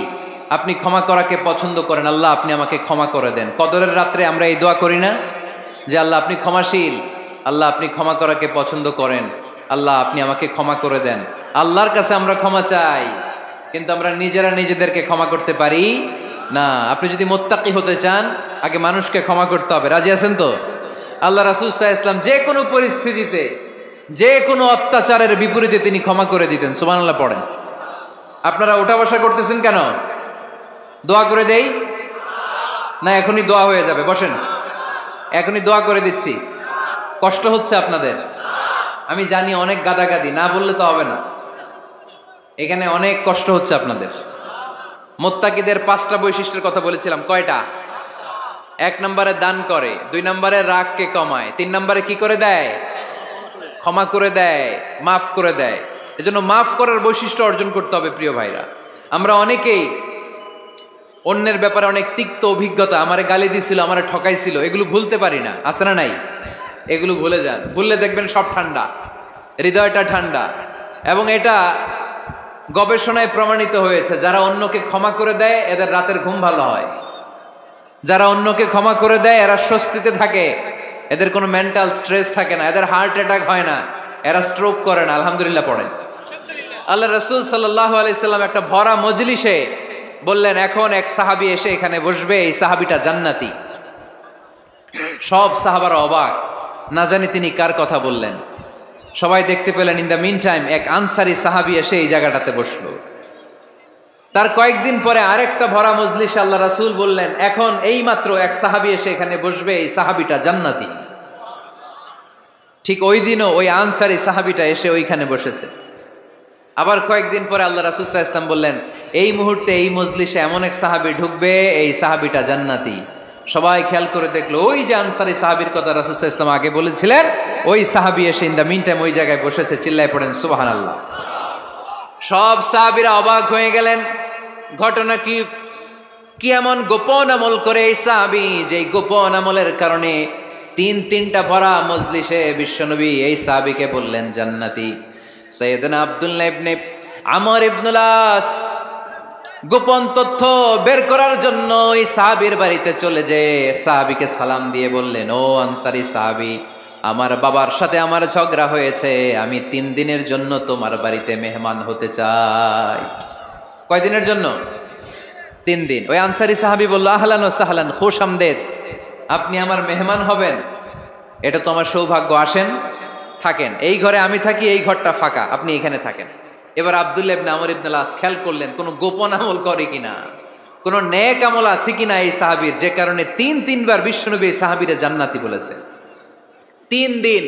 [SPEAKER 1] আপনি ক্ষমা করাকে পছন্দ করেন, আল্লাহ আপনি আমাকে ক্ষমা করে দেন। কদরের রাত্রে আমরা এই দোয়া করি না যে আল্লাহ আপনি ক্ষমাশীল, আল্লাহ আপনি ক্ষমা করাকে পছন্দ করেন, আল্লাহ আপনি আমাকে ক্ষমা করে দেন। আল্লাহর কাছে আমরা ক্ষমা চাই, কিন্তু আমরা নিজেরা নিজেদেরকে ক্ষমা করতে পারি না। আপনি যদি মুত্তাকি হতে চান, আগে মানুষকে ক্ষমা করতে হবে। রাজি আছেন তো? আল্লাহ রাসূল সাল্লাল্লাহু আলাইহি ওয়াসাল্লাম যে কোনো পরিস্থিতিতে, যে কোনো অত্যাচারের বিপরীতে তিনি ক্ষমা করে দিতেন। সুবহানাল্লাহ পড়েন। আপনারা ওঠা বসা করতেছেন কেন? দোয়া করে দেই না? এখনই দোয়া হয়ে যাবে, বসেন। এখনই দোয়া করে দিচ্ছি। কষ্ট হচ্ছে আপনাদের? আমি জানি অনেক গাদাগাদি, না বললে তো হবে না। এখানে অনেক কষ্ট হচ্ছে আপনাদের। মুত্তাকিদের 5টা বৈশিষ্ট্যের কথা বলেছিলাম, কয়টা? 1 নম্বরে দান করে, 2 নম্বরে রাগকে কমায়, 3 নম্বরে কি করে দেয়? ক্ষমা করে দেয়, মাফ করে দেয়। এজন্য মাফ করার বৈশিষ্ট্য অর্জন করতে হবে। প্রিয় ভাইরা, আমরা অনেকেই অন্যের ব্যাপারে অনেক তিক্ত অভিজ্ঞতা, আমারে গালি দিছিল, আমারে ঠকাইছিল, এগুলো ভুলতে পারি না। আছে না নাই? এগুলো ভুলে যান। ভুললে দেখবেন সব ঠান্ডা, হৃদয়টা ঠান্ডা। এবং এটা গবেষণায় প্রমাণিত হয়েছে, যারা অন্যকে ক্ষমা করে দেয় এদের রাতের ঘুম ভালো হয়। যারা অন্যকে ক্ষমা করে দেয় এরা স্বস্তিতে থাকে, এদের কোনো মেন্টাল স্ট্রেস থাকে না, এদের হার্ট অ্যাটাক হয় না, এরা স্ট্রোক করে না। আলহামদুলিল্লাহ পড়েন। আল্লাহ রাসূল সাল্লাল্লাহু আলাইহি সাল্লাম একটা ভরা মজলিসে বললেন, এখন এক সাহাবী এসে এখানে বসবে, এই সাহাবীটা জান্নাতি। সব সাহাবারা অবাক, না জানি তিনি কার কথা বললেন। সবাই দেখতে পেলেন, ইন দ্য মিন টাইম এক আনসারী সাহাবী এসে এই জায়গাটাতে বসলো। তার কয়েকদিন পরে আরেকটা ভরা মজলিসে আল্লাহ রাসূল বললেন, এখন এই মাত্র এক সাহাবী এসে এখানে বসবে, এই সাহাবীটা জান্নাতি। ঠিক ওই দিনও ওই আনসারী সাহাবীটা এসে ওইখানে বসেছে। আবার কয়েকদিন পরে আল্লাহ রাসূল সাল্লাল্লাহু আলাইহি ওয়াসাল্লাম বললেন, এই মুহূর্তে এই মজলিসে এমন এক সাহাবী ঢুকবে, এই সাহাবীটা জান্নাতি। সবাই খেয়াল করে দেখলো, ওই যে আনসারী সাহাবীর কথা রাসূল সাল্লাল্লাহু আলাইহি ওয়াসাল্লাম আগে বলেছিলেন, ওই সাহাবী এসে ইন দ্য মিন টাইম ওই জায়গায় বসেছে। চিল্লায় পড়েন সুবহানাল্লাহ। সব সাহাবীরা অবাক হয়ে গেলেন। ঘটনা কি? কি এমন গোপন আমল করে এই সাহাবী, যে গোপন আমলের কারণে তিনটা ভরা মজলিসে বিশ্বনবী এই সাহাবীকে বললেন জান্নাতি। সাইয়েদনা আব্দুল্লাহ ইবনে আমর ইবনুল আস গোপন তথ্য বের করার জন্য এই সাহাবীর বাড়িতে চলে যেয়ে সাহাবীকে সালাম দিয়ে বললেন, ও আনসারী সাহাবী, আমার বাবার সাথে আমার ঝগড়া হয়েছে, আমি 3 দিনের জন্য তোমার বাড়িতে মেহমান হতে চাই। কয়দিনের জন্য? 3 দিন। ওই আনসারী সাহাবী বলল, আহলান ওয়া সাহলান, খুশ আমদেদ, আপনি আমার মেহমান হবেন, এটা তো আমার সৌভাগ্য। আসেন, থাকেন, এই ঘরে আমি থাকি, এই ঘরটা ফাঁকা, আপনি এখানে থাকেন। এবার আব্দুল্লাহ ইবনে আমর ইবনুল আস খেয়াল করলেন কোনো গোপন আমল করে কিনা, কোনো নেক আমল আছে কিনা এই সাহাবীর, যে কারণে 3বার বিশ্বনবী এই সাহাবীরে জান্নাতি বলেছে। 3 দিন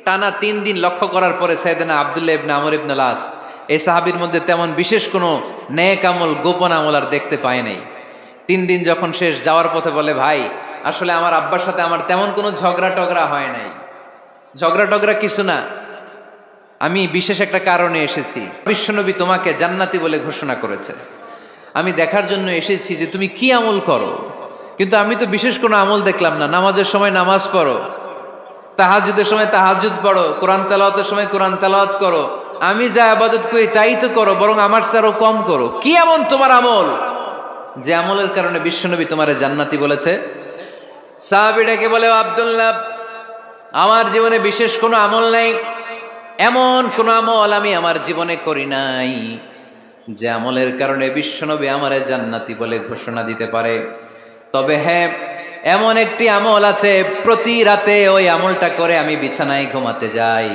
[SPEAKER 1] টানা 3 দিন লক্ষ্য করার পরে সাইয়েদনা আব্দুল্লাহ ইবনে আমর ইবনুল আস এই সাহাবীর মধ্যে তেমন বিশেষ কোনো নেক আমল, গোপন আমল আর দেখতে পায় নাই। 3 দিন যখন শেষ, যাওয়ার পথে বলে, ভাই আসলে আমার আব্বার সাথে আমার তেমন কোনো ঝগড়া টগড়া হয় নাই, ঝগড়া টগড়া কিছু না, আমি বিশেষ একটা কারণে এসেছি। বিশ্বনবী তোমাকে জান্নাতি বলে ঘোষণা করেছে, আমি দেখার জন্য এসেছি যে তুমি কি আমল করো, কিন্তু আমি তো বিশেষ কোনো আমল দেখলাম না। নামাজের সময় নামাজ পড়ো, তাহাজ্জুদের সময় তাহাজ্জুদ পড়ো, কোরআন তেলাওয়াতের সময় কোরআন তেলাওয়াত করো, আমি যা ইবাদত করি তাই তো করো, বরং আমার চেয়ে কম করো। কি এমন তোমার আমল যে আমলের কারণে বিশ্বনবী তোমারে জান্নাতি বলেছে? সাহাবীটাকে বলে, আব্দুল্লাহ, আমার জীবনে বিশেষ কোনো আমল নাই, এমন কোন আমল আমি আমার জীবনে করি নাই যে আমলের কারণে বিশ্বনবী আমারে জান্নাতি বলে ঘোষণা দিতে পারে। তবে হ্যাঁ, এমন একটি আমল আছে, প্রতি রাতে ওই আমলটা করে আমি বিছানায় ঘুমাতে যাই।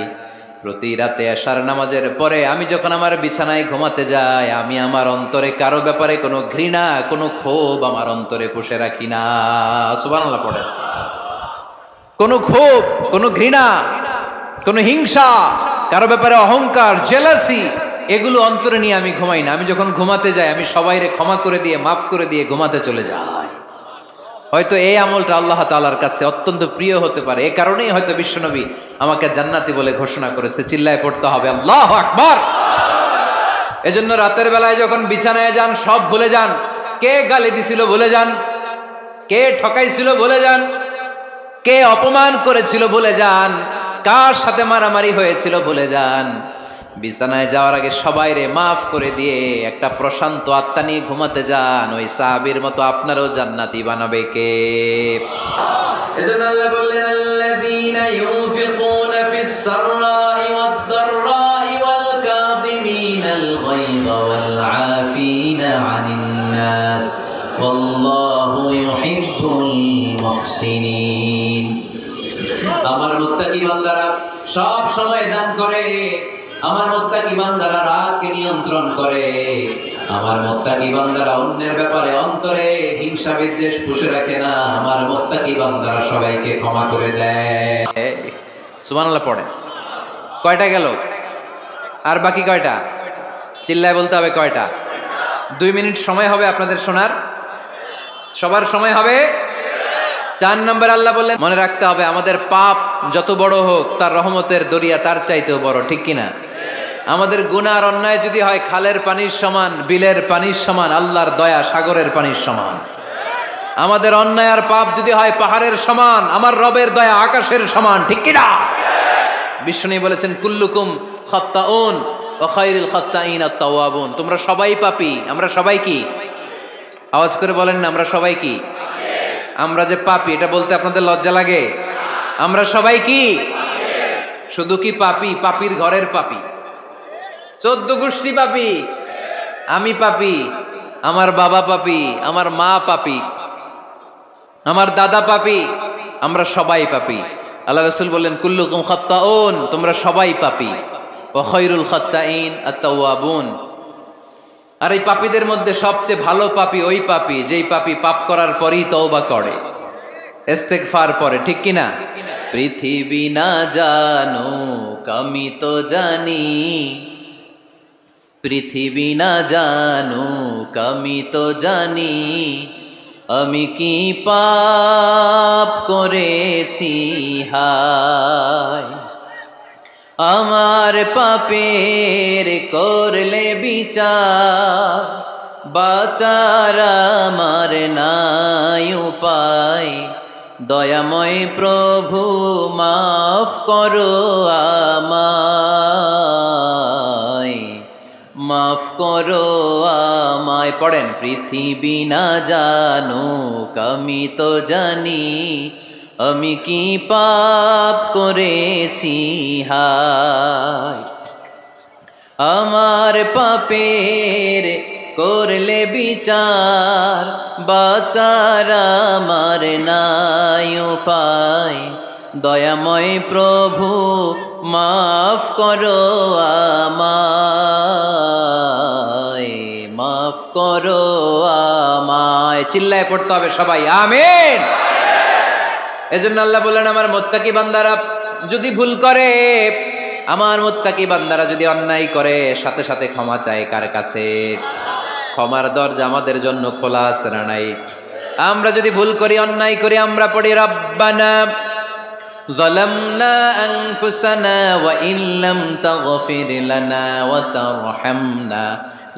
[SPEAKER 1] প্রতি রাতে এশার নামাজের পরে আমি যখন আমার বিছানায় ঘুমাতে যাই, আমি আমার অন্তরে কারো ব্যাপারে কোনো ঘৃণা, কোনো ক্ষোভ আমার অন্তরে পুষে রাখি না। সুবহানাল্লাহ পড়ে। কোনো ক্ষোভ, কোনো ঘৃণা, কোনো হিংসা, কারো ব্যাপারে অহংকার, জেলাসি, এগুলো অন্তরে নিয়ে আমি ঘুমাই না। আমি যখন ঘুমাতে যাই, আমি সবাইরে ক্ষমা করে দিয়ে, মাফ করে দিয়ে ঘুমাতে চলে যাই। হয়তো এই আমলটা আল্লাহ তাআলার কাছে অত্যন্ত প্রিয় হতে পারে, এ কারণেই হয়তো বিশ্বনবী আমাকে জান্নাতি বলে ঘোষণা করেছে। চিল্লায় পড়তে হবে আল্লাহু আকবার। এজন্য রাতের বেলায় যখন বিছানায় যান, সব ভুলে যান। কে গালি দিছিল ভুলে যান, কে ঠকাইছিল ভুলে যান, কে অপমান করেছিল ভুলে যান, কার সাথে মারামারি হয়েছিল ভুলে যান। বিছানায় যাওয়ার আগে সবাইরে মাফ করে দিয়ে একটা প্রশান্ত আত্মা নিয়ে ঘুমাতে যান। ওই সাহাবীর মতো আপনারও জান্নাতি বানাবে কে? এজন্য আল্লাহ বললেন, আল্লাযীনা ইউনফিকুনা ফিস সাররাই ওয়াদ দাররাই ওয়াল কাযিমিনাল গায়যা ওয়াল আফিনা আনিন নাস ওয়াল্লাহু ইউহিব্বুল মুহসিনিন। আমার মুত্তাকি বান্দারা সব সময় দান করে, আমার মুত্তাকি বান্দারা রাগকে নিয়ন্ত্রণ করে, আমার মুত্তাকি বান্দারা অন্যের ব্যাপারে অন্তরে হিংসা বিদ্বেষ পুষে রাখে না, আমার মুত্তাকি বান্দারা সবাইকে ক্ষমা করে দেয়। সুবহানাল্লাহ পড়ে। কয়টা গেল? আর বাকি কয়টা? চিল্লায় বলতে হবে কয়টা? 2 মিনিট সময় হবে আপনাদের শোনার। সবার সময় হবে। 4 নম্বর আল্লাহ বললেন, মনে রাখতে হবে আমাদের পাপ যত বড় হোক, তার রহমতের দরিয়া তার চাইতেও বড়, ঠিক কিনা? আমাদের গুনাহ আর অন্যায় যদি হয় খালের পানির সমান, বিলের পানির সমান, আল্লাহর দয়া সাগরের পানির সমান। আমাদের অন্যায় আর পাপ যদি হয় পাহাড়ের সমান, আমার রবের দয়া আকাশের সমান, ঠিক কিনা? বিষ্ণু বলেছেন, কুল্লুকুম খাত্তাউন ওয়া খায়রুল খাত্তাইন আত-তাওয়াবুন। তোমরা সবাই পাপী। আমরা সবাই কি? আওয়াজ করে বলেন না, আমরা সবাই কি? আমরা যে পাপী, এটা বলতে আপনাদের লজ্জা লাগে? আমরা সবাই কি? শুধু কি পাপী? পাপীর ঘরের পাপী। 14 গোষ্ঠী পাপী। আমি পাপী, আমার বাবা পাপী, আমার মা পাপী, আমার দাদা পাপী, আমরা সবাই পাপী। আল্লাহ রাসূল বললেন, কুল্লুকুম খাত্তাউন, তোমরা সবাই পাপী, ওয়া খায়রুল খাত্তাইন আত-তাওয়াবুন। আর এই পাপীদের মধ্যে সবচেয়ে ভালো পাপী ওই পাপী যেই পাপী পাপ করার পরই তওবা করে, ইস্তেগফার পড়ে, ঠিক কিনা? পৃথিবী না জানুক আমি তো জানি, পৃথিবী না জানুক আমি তো জানি, আমি কি পাপ করেছি হায়। আমার পাপের করলে বিচার, বাঁচার আমার নাই উপায়। দয়াময় প্রভু মাফ করো আমায়, মাফ করো আমায়। পড়েন, পৃথিবী না জানুক আমি তো জানি, আমি কি পাপ করেছি হায়। আমার পাপের করলে বিচার, বাঁচার আমার নাই উপায়। দয়াময় প্রভু মাফ করো আমায়, মাফ করো আমায়। চিল্লায় পড়তে হবে সবাই, আমিন। এজন্য আল্লাহ বললেন, আমার মুত্তাকি বান্দারা যদি ভুল করে, আমার মুত্তাকি বান্দারা যদি অন্যায় করে, সাথে সাথে ক্ষমা চায় কার কাছে? ক্ষমার দরজা আমাদের জন্য খোলা আছে না নাই? আমরা যদি ভুল করি, অন্যায় করি, আমরা পড়ি, রব্বানা যালামনা আনফুসানা ওয়া ইন লাম তাগফির লানা ওয়া তারহামনা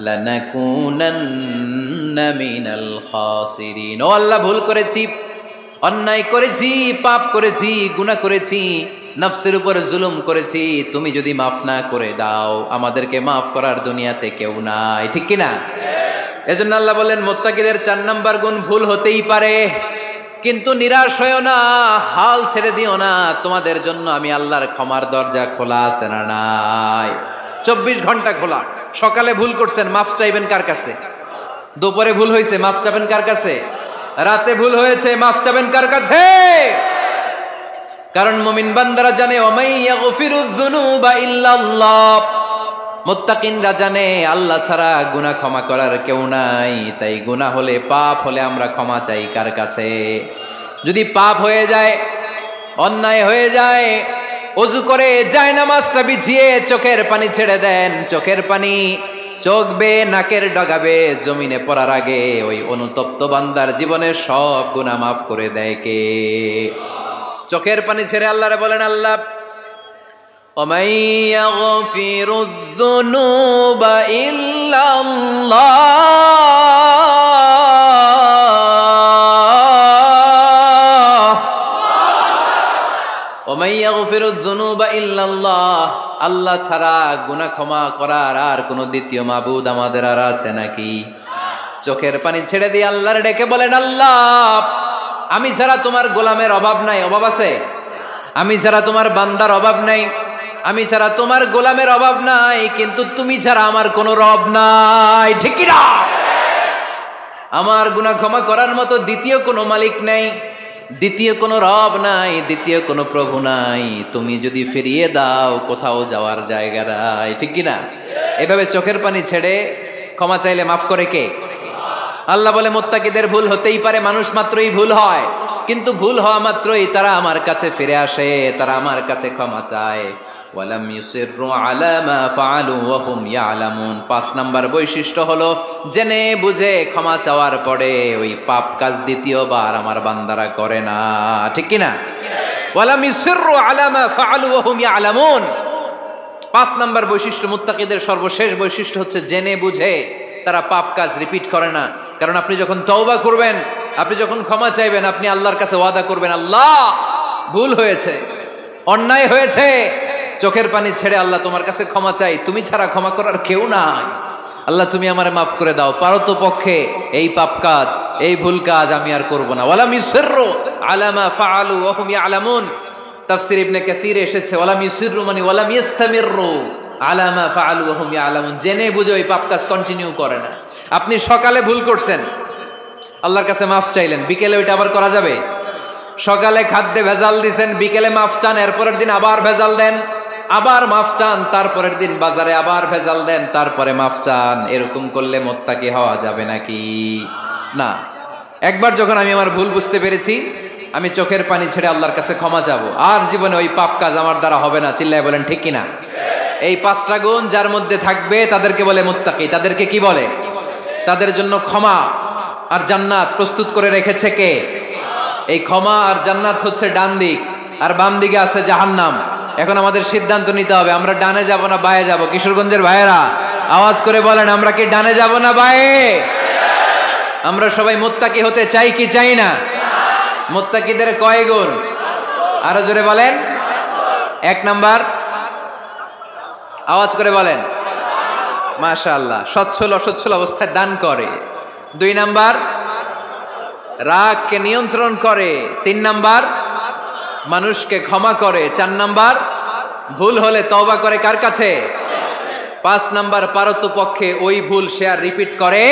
[SPEAKER 1] লানাকুনান্না মিনাল খাসিরিন। ও আল্লাহ, ভুল করেছি, অন্যায় করেছি, পাপ করেছি, গুনাহ করেছি, নফসের উপরে জুলুম করেছি, তুমি যদি মাফ না করে দাও, আমাদেরকে মাফ করার দুনিয়াতে কেউ নাই, ঠিক কিনা? এজন্য আল্লাহ বলেন মুত্তাকিদের 4 নাম্বার গুণ ভুল হতেই পারে, কিন্তু নিরাশ হয়েও না, হাল ছেড়ে দিও না, তোমাদের জন্য আমি আল্লাহর ক্ষমার দরজা খোলা আছে না নাই? 24 ঘন্টা খোলা। সকালে ভুল করছেন, মাফ চাইবেন কার কাছে? দুপুরে ভুল হয়েছে, মাফ চাবেন কার কাছে? রাতে ভুল হয়েছে, মাফ চাবেন কার কাছে? কারণ মুমিন বান্দারা জানে ওমাই ইয়াগফিরুয যুনুবা ইল্লাল্লাহ, মুত্তাকিনরা জানে আল্লাহ ছাড়া গুনাহ ক্ষমা করার কেউ নাই। তাই গুনাহ হলে, পাপ হলে আমরা ক্ষমা চাই কার কাছে? যদি পাপ হয়ে যায়, অন্যায় হয়ে যায়, ওযু করে জায়নামাজটা বিছিয়ে চোখের পানি ছেড়ে দেন, চোখের পানি চোখ বেয়ে নাকের ডগাবে জমিনে পড়ার আগে ওই অনুতপ্ত বান্দার জীবনের সব গুনাহ মাফ করে দেয় কে? চোখের পানি ছেড়ে আল্লাহরে বলেন, আল্লাহ ওমাই ইয়াগফিরুয যুনুবা ইল্লাল্লাহ, ওমাই ইয়াগফিরুয যুনুবা ইল্লাল্লাহ, আল্লাহ ছাড়া গুনাহ ক্ষমা করার আর কোনো দ্বিতীয় মাবুদ আমাদের আর আছে নাকি? চোখের পানি ছেড়ে দিয়ে আল্লাহর ডেকে বলেন, আল্লাহ আমি ছাড়া তোমার গোলামের অভাব নাই, অভাব আছে? আমি ছাড়া তোমার বান্দার অভাব নাই, আমি ছাড়া তোমার গোলামের অভাব নাই, কিন্তু তুমি ছাড়া আমার কোনো রব নাই, ঠিক কি না? আমার গুনাহ ক্ষমা করার মতো দ্বিতীয় কোনো মালিক নাই, দ্বিতীয় কোনো রব নাই, দ্বিতীয় কোনো প্রভু নাই। তুমি যদি ফিরিয়ে দাও, কোথাও যাওয়ার জায়গা নাই, ঠিক কি না? এভাবে চোখের পানি ছেড়ে ক্ষমা চাইলে মাফ করে কে? আল্লাহ বলে মুত্তাকিদের ভুল হতেই পারে, মানুষ মাত্রই ভুল হয়, কিন্তু ভুল হওয়া মাত্রই তারা আমার কাছে ফিরে আসে, তারা আমার কাছে ক্ষমা চায়। ওয়ালাম ইউসিররু আলা মা ফাআলু ওয়া হুম ইয়ালামুন। 5 নাম্বার বৈশিষ্ট্য হলো জেনে বুঝে ক্ষমা চাওয়ার পরে ওই পাপ কাজ দ্বিতীয়বার আমার বান্দারা করে না, ঠিক কি না? ওয়ালাম ইউসিররু আলা মা ফাআলু ওয়া হুম ইয়ালামুন। 5 নাম্বার বৈশিষ্ট্য, মুত্তাকিদের সর্বশেষ বৈশিষ্ট্য হচ্ছে জেনে বুঝে তারা পাপ কাজ রিপিট করে না। কারণ আপনি যখন তওবা করবেন, আপনি যখন ক্ষমা চাইবেন, আপনি আল্লাহর কাছে ওয়াদা করবেন, আল্লাহ ভুল হয়েছে, অন্যায় হয়েছে, চোখের পানি ছেড়ে আল্লাহ তোমার কাছে ক্ষমা চাই, তুমি ছাড়া ক্ষমা করার কেউ নাই, আল্লাহ তুমি আমারে মাফ করে দাও, পারতো পক্ষে এই পাপ কাজ, এই ভুল কাজ আমি আর করব না। ওয়ালাম ইউসিররু আলা মা ফাআলু ওয়া হুম ইয়ালামুন। তাফসীর ইবনে কাসীর এসেছে ওয়ালাম ইউসিররু মানে ওয়ালাম ইস্তামিররু আলা মা ফাআলু ওয়া হুম ইয়ালামুন, জেনে বুঝে ওই পাপ কাজ কন্টিনিউ করে না। আপনি সকালে ভুল করছেন, আল্লাহর কাছে মাফ চাইলেন, বিকেলে ওইটা আবার করা যাবে? সকালে খাদ্যে ভেজাল দিছেন, বিকেলে মাফ চান, এরপরের দিন আবার ভেজাল দেন, আবার মাফ চান, তারপরের দিন বাজারে আবার ভেজাল দেন, তারপরে মাফ চান। এরকম করলে মুত্তাকি হওয়া যাবে নাকি? না। একবার যখন আমি আমার ভুল বুঝতে পেরেছি, আমি চোখের পানি ছেড়ে আল্লাহর কাছে ক্ষমা চাবো, আর জীবনে ওই পাপ কাজ আমার দ্বারা হবে না। চিল্লায় বলেন ঠিক কিনা? এই 5টা গুণ যার মধ্যে থাকবে তাদেরকে বলে মুত্তাকি। তাদেরকে কি বলে? তাদের জন্য ক্ষমা আর জান্নাত প্রস্তুত করে রেখেছে কে? এই ক্ষমা আর জান্নাত হচ্ছে ডান দিক, আর বাম দিকে আছে জাহান্নাম। এখন আমাদের সিদ্ধান্ত নিতে হবে, আমরা ডানে যাব না বায়ে যাব? কিশোরগঞ্জের ভাইয়েরা আওয়াজ করে বলেন, আমরা কি ডানে যাব না বায়ে? আমরা সবাই মুত্তাকি হতে চাই কি চাই না? মুত্তাকিদের কয় গুণ? আরো জোরে বলেন। 1 নাম্বার, আওয়াজ করে বলেন। মাশাআল্লাহ, সচ্ছল অসচ্ছল অবস্থায় দান করে। 2 নাম্বার, রাগকে নিয়ন্ত্রণ করে। 3 নাম্বার, মানুষকে ক্ষমা করে। 4 নাম্বার, ভুল হলে তওবা করে কার কাছে? 5 নাম্বার, পারতপক্ষে ওই ভুল সে আর রিপিট করে